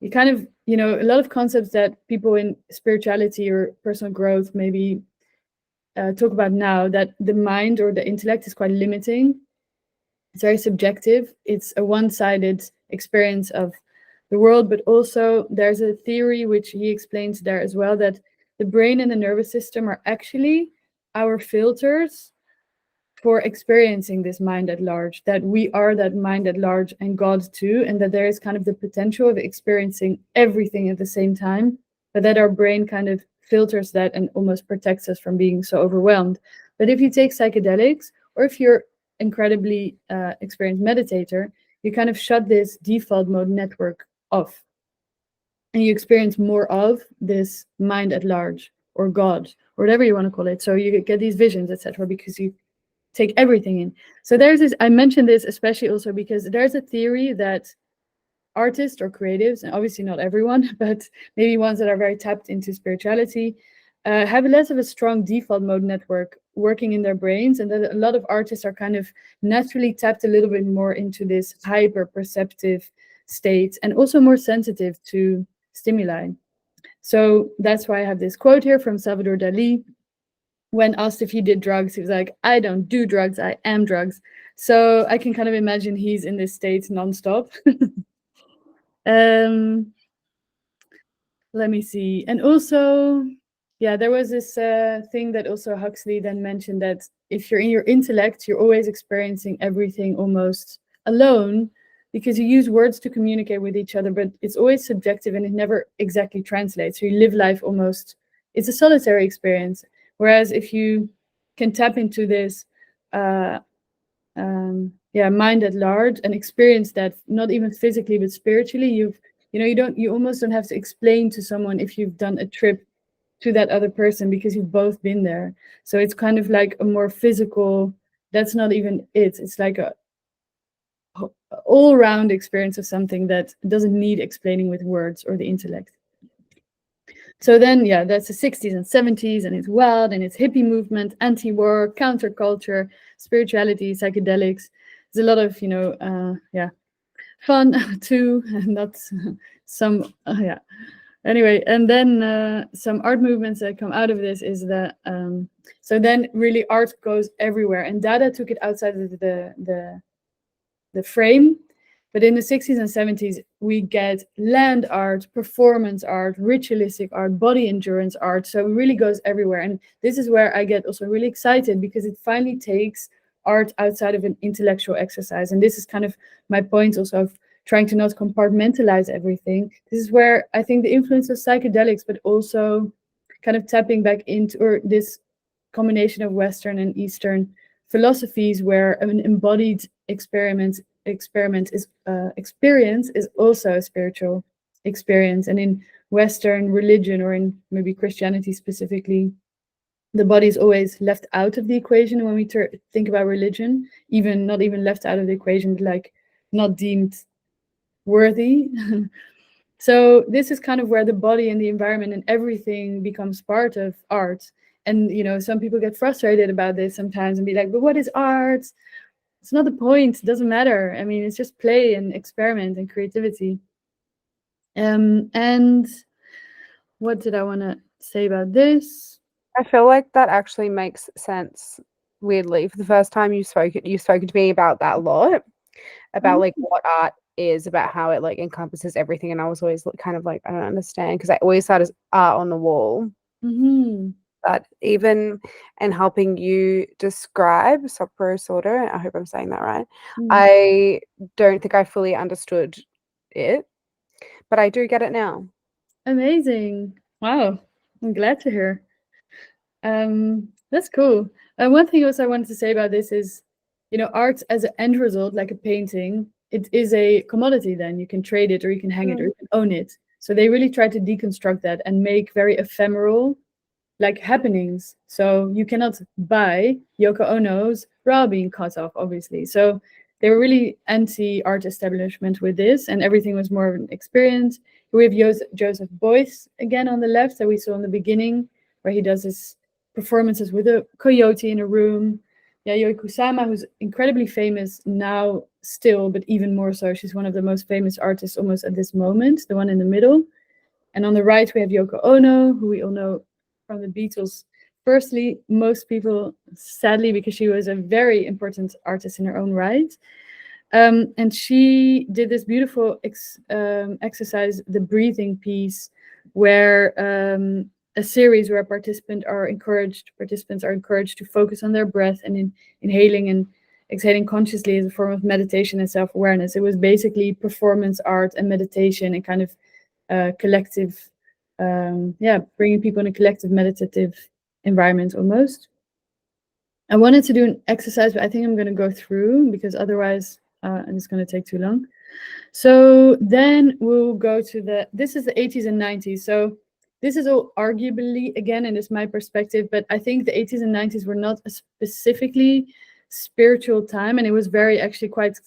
you kind of, a lot of concepts that people in spirituality or personal growth maybe talk about now, that the mind or the intellect is quite limiting. It's very subjective. It's a one-sided experience of the world, but also there's a theory which he explains there as well, that the brain and the nervous system are actually our filters for experiencing this mind at large, that we are that mind at large and God too, and that there is kind of the potential of experiencing everything at the same time, but that our brain kind of filters that and almost protects us from being so overwhelmed. But if you take psychedelics, or if you're incredibly experienced meditator, you kind of shut this default mode network off, and you experience more of this mind at large, or God, or whatever you want to call it. So you get these visions, etc., because you take everything in. So there's this, I mentioned this especially also because there's a theory that artists or creatives, and obviously not everyone, but maybe ones that are very tapped into spirituality, have less of a strong default mode network working in their brains, and that a lot of artists are kind of naturally tapped a little bit more into this hyper perceptive state, and also more sensitive to stimuli. So that's why I have this quote here from Salvador Dali. When asked if he did drugs, he was like, I don't do drugs, I am drugs. So I can kind of imagine he's in this state nonstop. Let me see. And also, yeah, there was this thing that also Huxley then mentioned, that if you're in your intellect, you're always experiencing everything almost alone, because you use words to communicate with each other, but it's always subjective and it never exactly translates. So you live life almost, it's a solitary experience. Whereas if you can tap into this mind at large and experience that, not even physically but spiritually, you almost don't have to explain to someone if you've done a trip to that other person, because you've both been there. So it's kind of like a more physical, that's not even it's like a all-round experience of something that doesn't need explaining with words or the intellect. So then, yeah, that's the 60s and 70s, and it's wild, and it's hippie movement, anti-war, counterculture, spirituality, psychedelics. There's a lot of, fun too, and that's some, Anyway, and then some art movements that come out of this is that, so then really art goes everywhere, and Dada took it outside of the frame. But in the 60s and 70s, we get land art, performance art, ritualistic art, body endurance art. So it really goes everywhere. And this is where I get also really excited, because it finally takes art outside of an intellectual exercise. And this is kind of my point also of trying to not compartmentalize everything. This is where I think the influence of psychedelics, but also kind of tapping back into, or this combination of Western and Eastern philosophies, where an embodied experience is also a spiritual experience. And in Western religion, or in maybe Christianity specifically, the body is always left out of the equation when we think about religion, even not even left out of the equation, but like not deemed worthy. So this is kind of where the body and the environment and everything becomes part of art. And some people get frustrated about this sometimes and be like, but what is art? It's not the point. It doesn't matter. I mean, it's just play and experiment and creativity. And what did I want to say about this? I feel like that actually makes sense. Weirdly, for the first time you've spoken to me about that a lot, about like what art is, about how it like encompasses everything, and I was always kind of like, I don't understand, because I always thought as art on the wall. But even and helping you describe Sopro Sordo, I hope I'm saying that right. I don't think I fully understood it, but I do get it now. Amazing. Wow. I'm glad to hear. That's cool. One thing also I wanted to say about this is, art as an end result, like a painting, it is a commodity. Then you can trade it, or you can hang it, or you can own it. So they really try to deconstruct that and make very ephemeral like happenings. So you cannot buy Yoko Ono's bra being cut off, obviously. So they were really anti-art establishment with this, and everything was more of an experience. We have Joseph Beuys again on the left that we saw in the beginning, where he does his performances with a coyote in a room. Yayoi Kusama, who's incredibly famous now still, but even more so. She's one of the most famous artists almost at this moment, the one in the middle. And on the right, we have Yoko Ono, who we all know from the Beatles. Firstly, most people, sadly, because she was a very important artist in her own right. And she did this beautiful exercise, the breathing piece, where a series where participants are encouraged to focus on their breath and inhaling and exhaling consciously as a form of meditation and self-awareness. It was basically performance art and meditation and kind of collective, bringing people in a collective meditative environment almost. I wanted to do an exercise, but I think I'm going to go through because otherwise it's going to take too long. So then we'll go to this is the 80s and 90s. So this is all arguably, again, and it's my perspective, but I think the 80s and 90s were not a specifically spiritual time, and it was very actually quite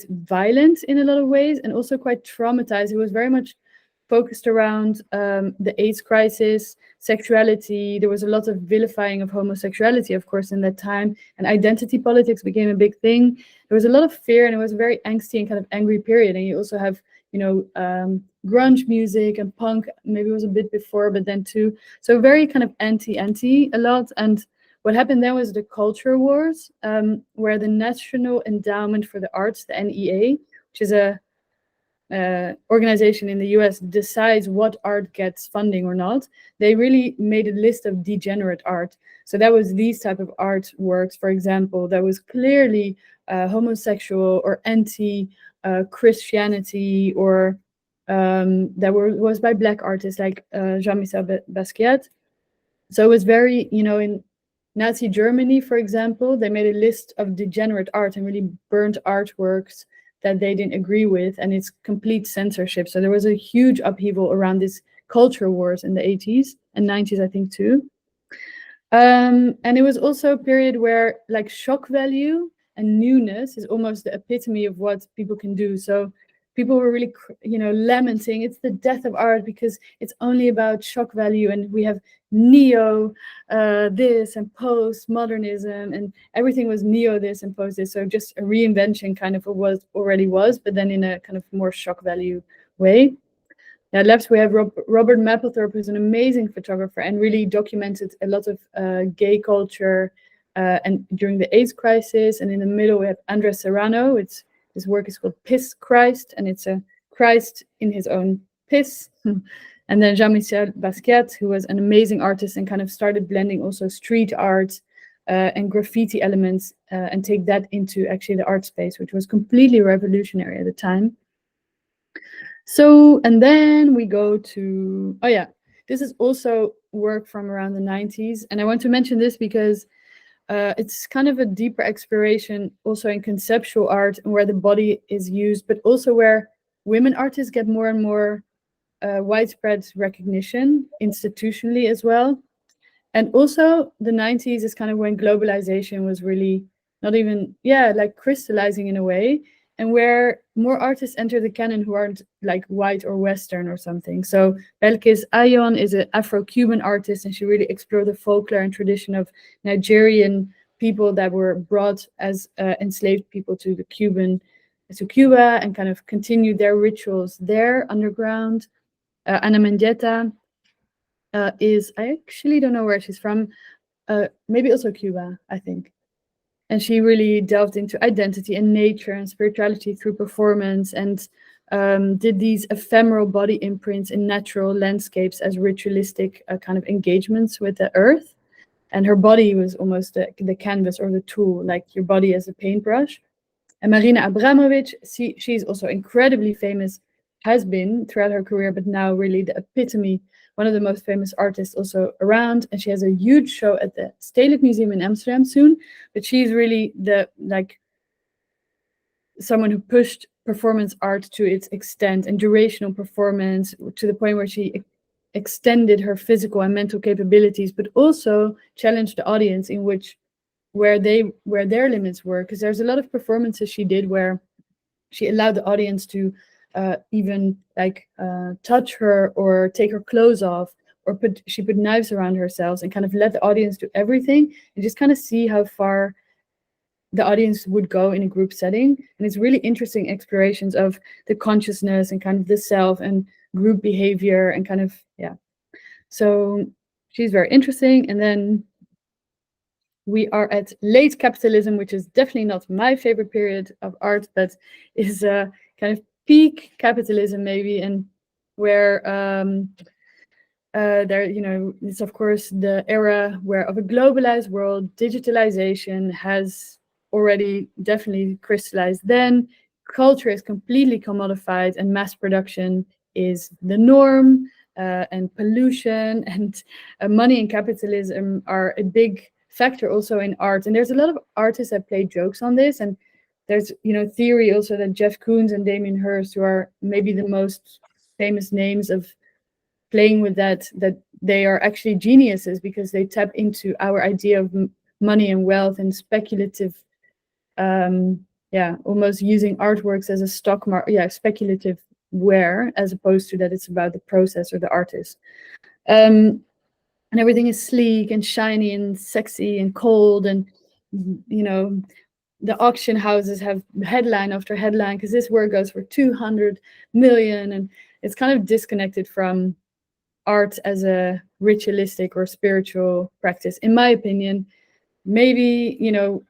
violent in a lot of ways and also quite traumatized. It was very much focused around the AIDS crisis, sexuality. There was a lot of vilifying of homosexuality, of course, in that time, and identity politics became a big thing. There was a lot of fear, and it was a very angsty and kind of angry period. And you also have, grunge music and punk. Maybe it was a bit before, but then too. So very kind of anti a lot. And what happened then was the culture wars, where the National Endowment for the Arts, the NEA, which is a organization in the US, decides what art gets funding or not. They really made a list of degenerate art. So that was these type of artworks, for example, that was clearly homosexual or anti-Christianity, or that was by Black artists like Jean-Michel Basquiat. So it was very, in Nazi Germany, for example, they made a list of degenerate art and really burnt artworks that they didn't agree with, and it's complete censorship. So there was a huge upheaval around this culture wars in the 80s and 90s, I think, too. And it was also a period where like shock value and newness is almost the epitome of what people can do. So people were really, lamenting it's the death of art because it's only about shock value, and we have neo this and post-modernism, and everything was neo this and post this. So just a reinvention kind of what already was, but then in a kind of more shock value way. Left we have Robert Mapplethorpe, who's an amazing photographer and really documented a lot of gay culture and during the AIDS crisis. And in the middle we have Andres Serrano. His work is called Piss Christ, and it's a Christ in his own piss. And then Jean-Michel Basquiat, who was an amazing artist and kind of started blending also street art and graffiti elements and take that into actually the art space, which was completely revolutionary at the time. So, and then we go to, this is also work from around the 90s. And I want to mention this because it's kind of a deeper exploration also in conceptual art and where the body is used, but also where women artists get more and more widespread recognition institutionally as well. And also the 90s is kind of when globalization was really not even, like crystallizing in a way, and where more artists enter the canon who aren't like white or Western or something. So Belkis Ayon is an Afro-Cuban artist, and she really explored the folklore and tradition of Nigerian people that were brought as enslaved people to Cuba, and kind of continued their rituals there underground. Ana Mendieta is, I actually don't know where she's from, maybe also Cuba, I think. And she really delved into identity and nature and spirituality through performance, and did these ephemeral body imprints in natural landscapes as ritualistic kind of engagements with the earth. And her body was almost the canvas or the tool, like your body as a paintbrush. And Marina Abramovic, she's also incredibly famous, has been throughout her career, but now really the epitome, one of the most famous artists also around. And she has a huge show at the Stedelijk Museum in Amsterdam soon. But she's really someone who pushed performance art to its extent and durational performance to the point where she extended her physical and mental capabilities, but also challenged the audience in where their limits were. Because there's a lot of performances she did where she allowed the audience to even like touch her or take her clothes off, or she put knives around herself and kind of let the audience do everything and just kind of see how far the audience would go in a group setting. And it's really interesting explorations of the consciousness and kind of the self and group behavior and kind of, yeah. So she's very interesting. And then we are at late capitalism, which is definitely not my favorite period of art, but is kind of peak capitalism maybe, and where there, it's of course the era where of a globalized world, digitalization has already definitely crystallized. Then culture is completely commodified and mass production is the norm, and pollution and money and capitalism are a big factor also in art. And there's a lot of artists that play jokes on this, and there's theory also that Jeff Koons and Damien Hirst, who are maybe the most famous names of playing with that they are actually geniuses because they tap into our idea of money and wealth and speculative, almost using artworks as a stock market, speculative ware, as opposed to that it's about the process or the artist. And everything is sleek and shiny and sexy and cold, and the auction houses have headline after headline because this work goes for 200 million, and it's kind of disconnected from art as a ritualistic or spiritual practice, in my opinion. Maybe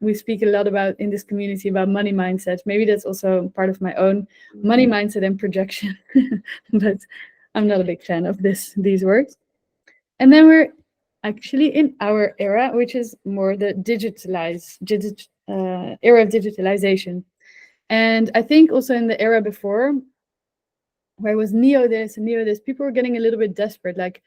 we speak a lot about in this community about money mindset. Maybe that's also part of my own money mindset and projection, but I'm not a big fan of these works. And then we're actually in our era, which is more the era of digitalization. And I think also in the era before, where it was neo this and neo this, people were getting a little bit desperate, like,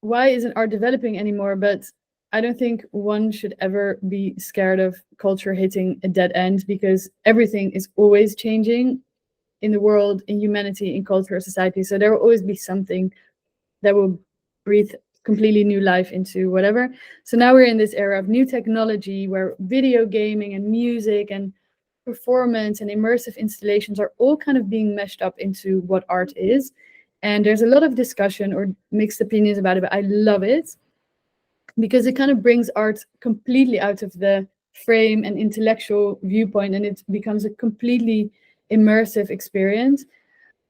why isn't art developing anymore? But I don't think one should ever be scared of culture hitting a dead end, because everything is always changing in the world, in humanity, in culture, society. So there will always be something that will breathe completely new life into whatever. So now we're in this era of new technology where video gaming and music and performance and immersive installations are all kind of being meshed up into what art is. And there's a lot of discussion or mixed opinions about it, but I love it because it kind of brings art completely out of the frame and intellectual viewpoint, and it becomes a completely immersive experience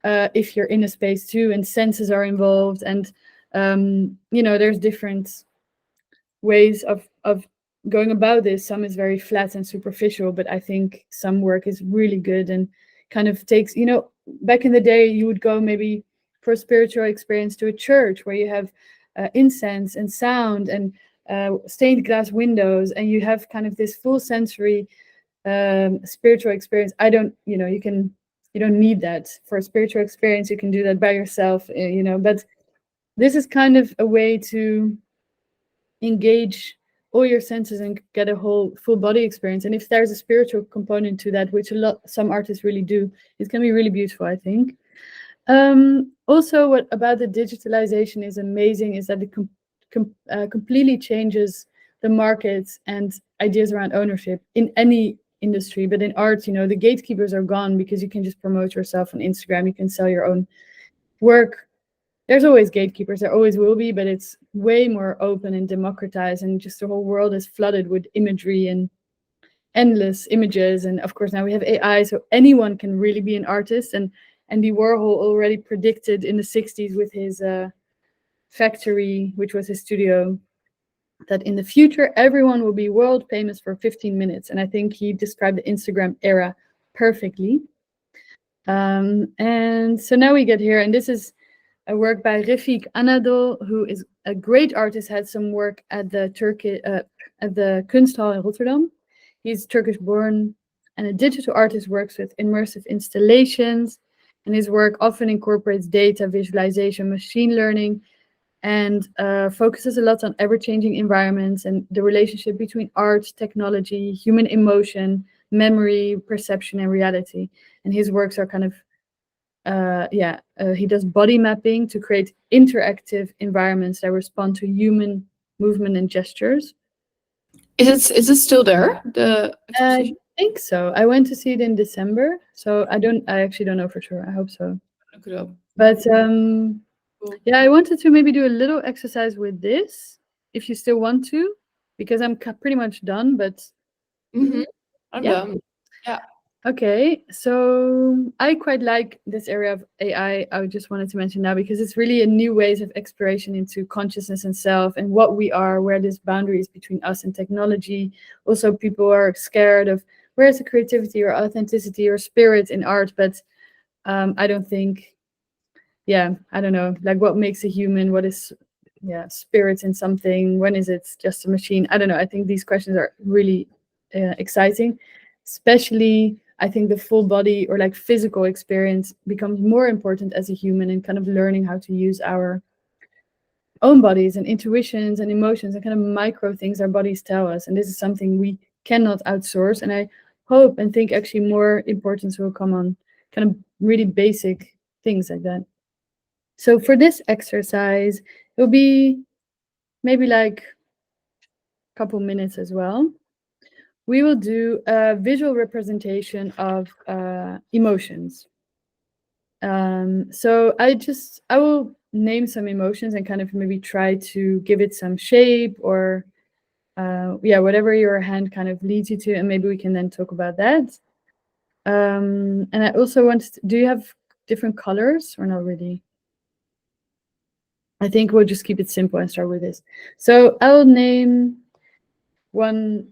if you're in a space too, and senses are involved, and there's different ways of going about this. Some is very flat and superficial, but I think some work is really good and kind of takes, back in the day you would go maybe for a spiritual experience to a church where you have incense and sound and stained glass windows, and you have kind of this full sensory spiritual experience. You don't need that for a spiritual experience. You can do that by yourself, but this is kind of a way to engage all your senses and get a whole full body experience. And if there's a spiritual component to that, which some artists really do, it can be really beautiful, I think. Also, what about the digitalization is amazing is that it completely changes the markets and ideas around ownership in any industry. But in art, the gatekeepers are gone because you can just promote yourself on Instagram. You can sell your own work. There's always gatekeepers, there always will be, but it's way more open and democratized, and just the whole world is flooded with imagery and endless images. And of course now we have AI, so anyone can really be an artist. And Andy Warhol already predicted in the 60s with his factory, which was his studio, that in the future everyone will be world famous for 15 minutes. And I think he described the Instagram era perfectly. And so now we get here, and this is a work by Refik Anadol, who is a great artist, had some work at the Kunsthal in Rotterdam. He's Turkish born and a digital artist, works with immersive installations, and his work often incorporates data visualization, machine learning, and focuses a lot on ever-changing environments and the relationship between art, technology, human emotion, memory, perception, and reality. And his works are kind of he does body mapping to create interactive environments that respond to human movement and gestures. Is it still there? The I exposition? think so. I went to see it in December, so I actually don't know for sure. I hope so. Look it up. But Cool. yeah, I wanted to maybe do a little exercise with this, if you still want to, because I'm pretty much done. But I'm Yeah. done. Yeah. okay, so I quite like this area of AI. I just wanted to mention now because it's really a new ways of exploration into consciousness and self and what we are, where this boundary is between us and technology. Also, people are scared of where's the creativity or authenticity or spirit in art, but I don't think, I don't know, like what makes a human, what is spirit in something, when is it just a machine? I don't know. I think these questions are really exciting, especially I think the full body or like physical experience becomes more important as a human, and kind of learning how to use our own bodies and intuitions and emotions and kind of micro things our bodies tell us. And this is something we cannot outsource. And I hope and think actually more importance will come on kind of really basic things like that. So for this exercise, it'll be maybe like a couple minutes as well. We will do a visual representation of emotions. So I will name some emotions and kind of maybe try to give it some shape or whatever your hand kind of leads you to, and maybe we can then talk about that. And I also do you have different colors or not really? I think we'll just keep it simple and start with this. So I'll name one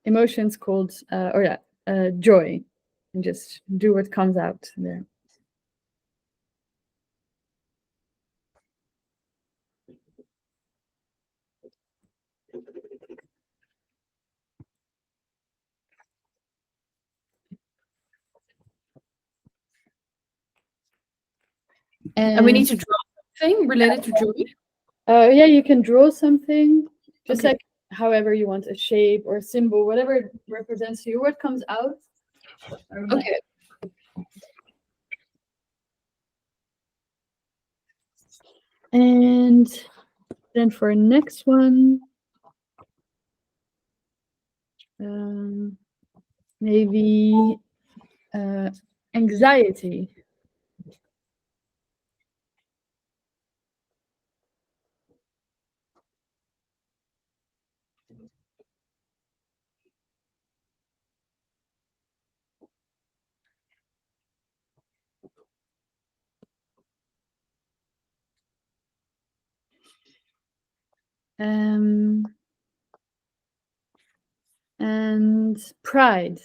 emotions called joy, and just do what comes out there. And we need to draw something related to joy. Yeah, you can draw something, just like however you want, a shape or a symbol, whatever represents you, what comes out. Okay. And then for next one, maybe anxiety. And pride.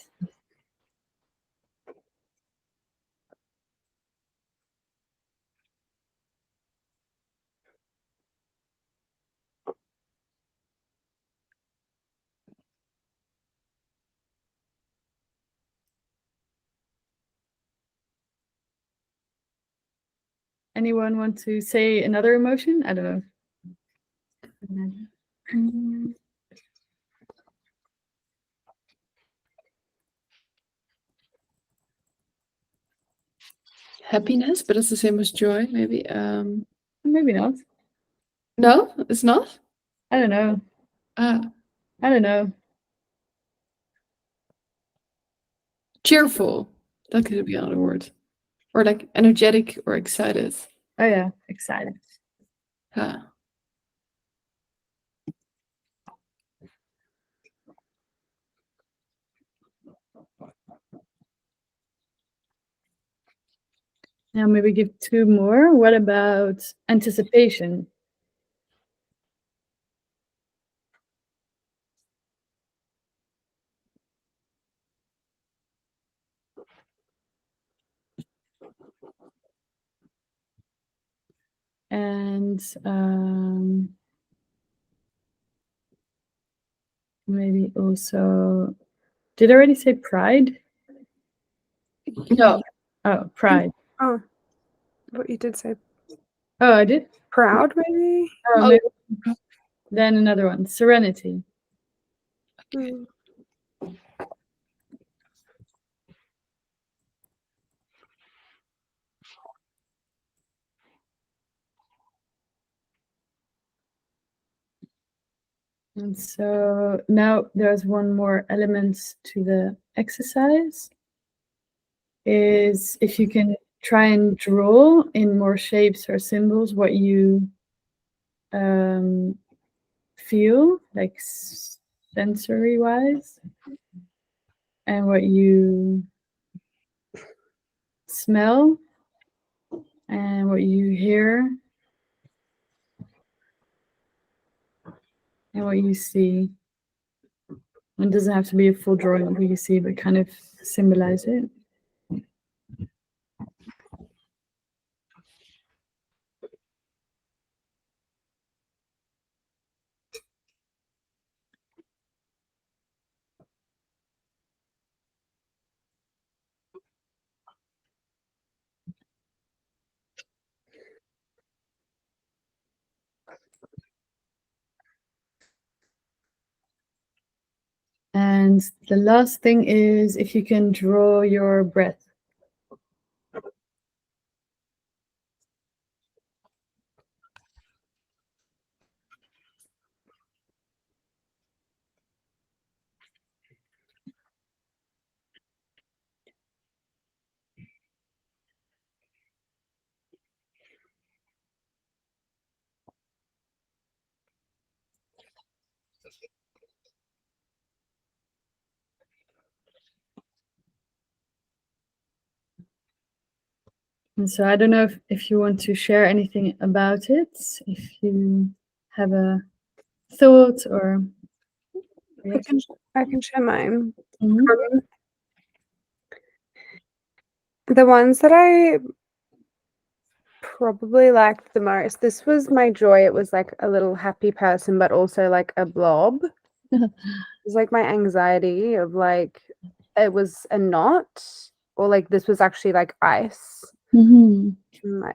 Anyone want to say another emotion? I don't know. Happiness, but it's the same as joy, maybe. Maybe not. No, it's not. I don't know. Ah, I don't know. cheerful. That could be another word. Or like energetic or excited. Oh yeah, excited. Huh. Now maybe give two more. What about anticipation? And maybe also, did I already say pride? No. Oh, pride. Oh, what you did say. Oh, I did? Proud, maybe? Oh, maybe. Then another one, serenity. Mm. And so now there's one more element to the exercise, is if you can try and draw in more shapes or symbols what you feel, like sensory wise, and what you smell and what you hear and what you see. It doesn't have to be a full drawing of what you see, but kind of symbolize it. And the last thing is if you can draw your breath. And so I don't know if you want to share anything about it, if you have a thought or I can share mine. Mhm. The ones that I probably liked the most, this was my joy. It was like a little happy person, but also like a blob. It was like my anxiety of like, it was a knot, or like this was actually like ice. Mhm.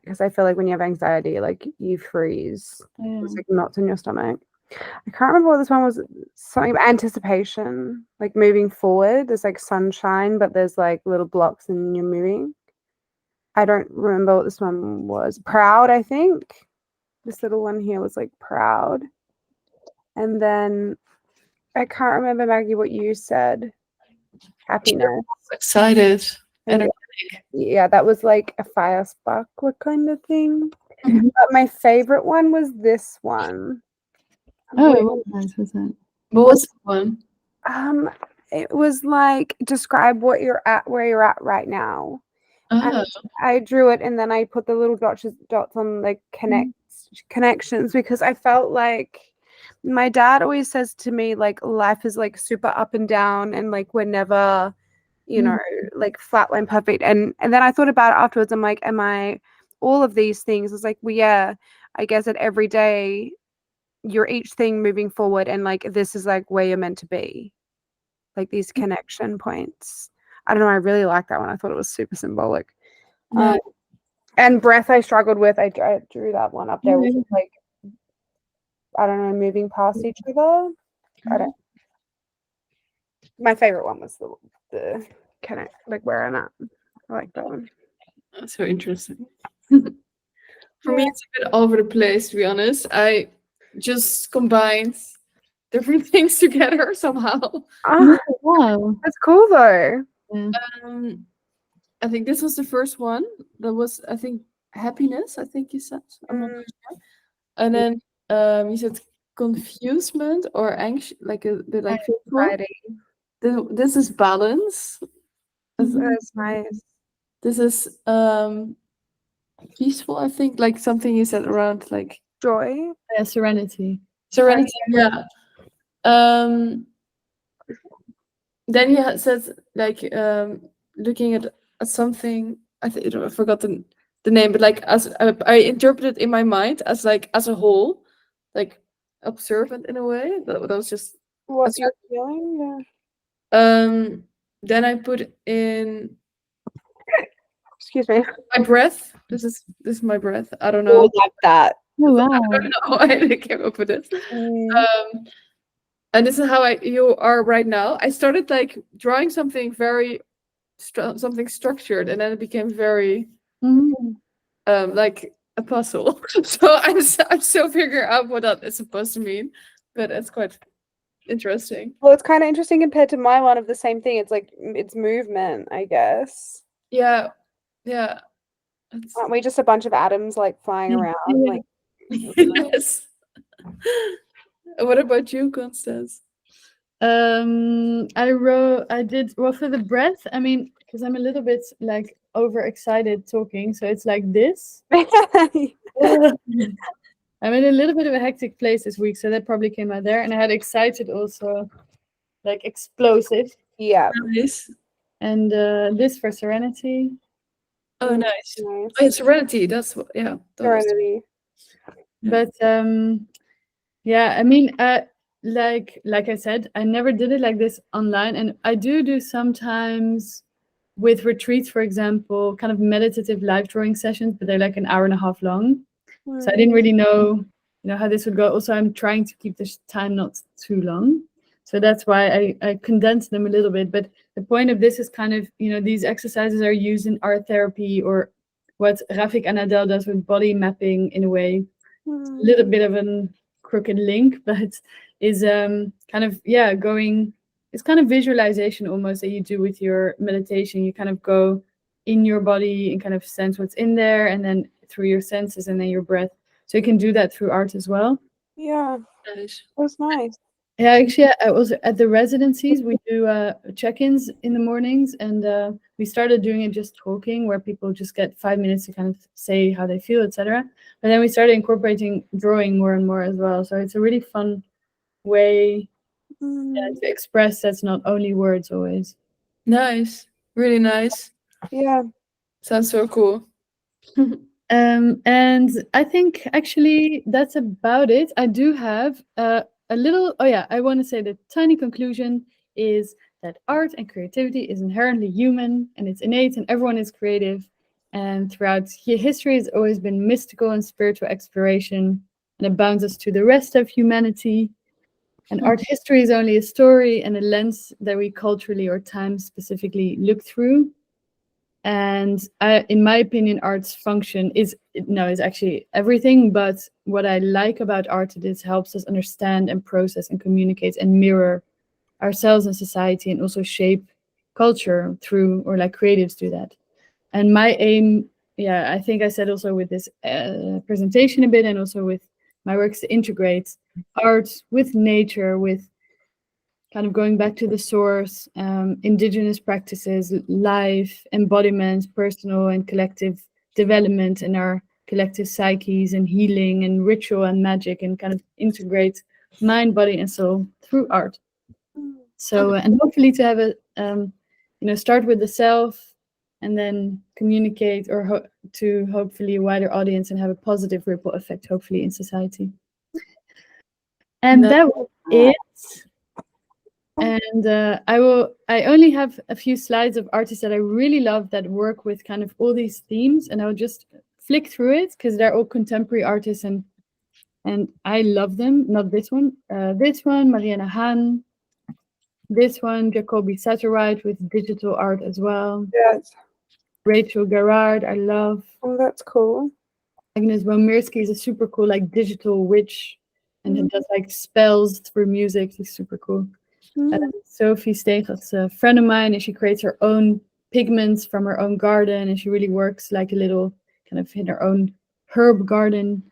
Because I feel like when you have anxiety, like you freeze. Yeah. It's like knots in your stomach. I can't remember what this one was. Something about anticipation, like moving forward. There's like sunshine, but there's like little blocks and you're moving. I don't remember what this one was. Proud, I think. This little one here was like proud. And then I can't remember, Maggie, what you said. Happiness. Excited. And yeah, that was like a fire sparkler kind of thing. Mhm. But my favorite one was this one. Oh, what was that? What was the one? It was like describe what you're at, where you're at right now. Ah, And I drew it and then I put the little dots on like connections, because I felt like my dad always says to me like life is like super up and down and like we're never, you know, like flatline perfect. And then I thought about it afterwards. I'm like, am I all of these things? It's like, well, yeah, I guess that every day you're each thing moving forward and like this is like where you're meant to be, like these connection points. I don't know, I really like that one. I thought it was super symbolic. Yeah. And breath I struggled with. I drew that one up there, Oh, which yeah. is like, I don't know, moving past each other. I don't. My favorite one was the connect, like where I'm at. I like that one. that's so interesting. For me, it's a bit all over the place, to be honest. I just combined different things together somehow. Oh, Wow. that's cool though. Yeah. I think this was the first one. That was, I think, happiness, I think you said. I'm not sure. And then you said confusement or anxious, like a bit like fearful. Anxiety. This is balance. That's nice. This is peaceful, I think, like something you said around like Joy. Yeah, serenity. serenity. Yeah. Then he says like looking at something. I forgot the name, but like as I interpret it in my mind as like as a whole, like observant in a way. That was just What you're feeling? Then I put in Excuse me. my breath. This is my breath. I don't know. Like that. Oh, wow. I don't know. I came up with this. And this is how you are right now. I started like drawing something very something structured, and then it became very like a puzzle. So I'm still figuring out what that is supposed to mean, but it's quite interesting. Well, it's kind of interesting compared to my one of the same thing. It's like it's movement, I guess. Yeah, yeah. It's- Aren't we just a bunch of atoms like flying Yeah. around? Yeah. Like, yes. What about you, Constance? I did well for the breath. I mean, because I'm a little bit like overexcited talking, so it's like this. I'm in a little bit of a hectic place this week, so that probably came out there. And I had excited also, like explosive, yeah. Nice. and this for serenity. Oh, Mm, nice. nice. Oh, yeah, Serenity. That's what. Yeah. That was, Serenity. But yeah, I mean, like I said, I never did it like this online, and I do sometimes with retreats, for example, kind of meditative live drawing sessions, but they're like an hour and a half long. So I didn't really know, how this would go. Also, I'm trying to keep this time not too long. So that's why I condensed them a little bit. But the point of this is kind of, these exercises are used in art therapy, or what Rafik Anadel does with body mapping in a way. Mm. A little bit of a crooked link, but is kind of, going, it's kind of visualization almost that you do with your meditation. You kind of go in your body and kind of sense what's in there, and then through your senses, and then your breath. So you can do that through art as well. Yeah, nice. it was nice. Yeah, actually, I was at the residencies. We do check-ins in the mornings, and we started doing it just talking, where people just get 5 minutes to kind of say how they feel, etc. But then we started incorporating drawing more and more as well. So it's a really fun way to express that's not only words always. Nice. Really nice. Yeah. Sounds so cool. And I think actually that's about it. I do have a little, I want to say the tiny conclusion is that art and creativity is inherently human, and it's innate, and everyone is creative. And throughout history has always been mystical and spiritual exploration, and it bounds us to the rest of humanity. And art history is only a story and a lens that we culturally or time specifically look through. And in my opinion, art's function is actually everything. But what I like about art is it helps us understand and process and communicate and mirror ourselves and society, and also shape culture through, or like creatives do that. And my aim, I think I said also with this presentation a bit, and also with my works, to integrate art with nature, with kind of going back to the source, indigenous practices, life, embodiment, personal and collective development in our collective psyches, and healing and ritual and magic, and kind of integrate mind, body, and soul through art. So, and hopefully to have a, start with the self, and then communicate, or to hopefully a wider audience, and have a positive ripple effect, hopefully, in society. And that was it. And I only have a few slides of artists that I really love that work with kind of all these themes, and I'll just flick through it because they're all contemporary artists, and I love them. Not this one, Mariana Han, this one, Jacoby Satterwhite with digital art as well. Yes. Rachel Garrard, I love. Oh, that's cool. Agnes Bomirsky is a super cool like digital witch, and it does like spells through music. She's super cool. Sophie Stegers, a friend of mine, and she creates her own pigments from her own garden, and she really works like a little kind of in her own herb garden.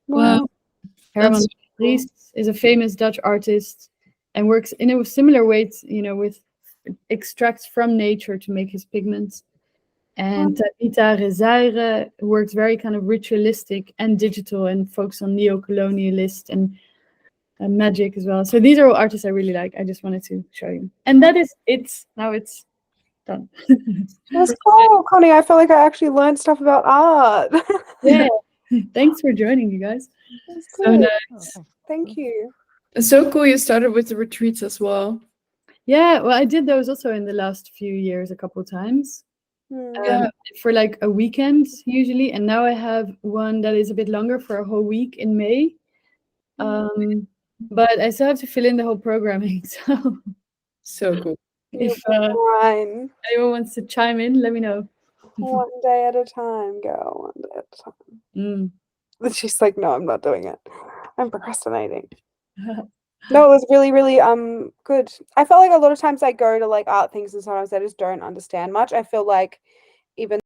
Wow. Herman Vries is a famous Dutch artist and works in a similar way, with extracts from nature to make his pigments. And Tabita Rezaire works very kind of ritualistic and digital, and focus on neo-colonialist and magic as well. So these are all artists I really like. I just wanted to show you. And that is it. Now it's done. That's cool, Connie. I feel like I actually learned stuff about art. Yeah. Thanks for joining, you guys. That's So good. nice. Thank you. It's so cool you started with the retreats as well. Yeah, well, I did those also in the last few years a couple times. For like a weekend usually, and now I have one that is a bit longer for a whole week in May. But I still have to fill in the whole programming. So cool. If Fine. anyone wants to chime in, let me know. One day at a time, girl. One day at a time. And she's like, no, I'm not doing it. I'm procrastinating. No, it was really, really good. I felt like a lot of times I go to like art things and sometimes I just don't understand much. I feel like even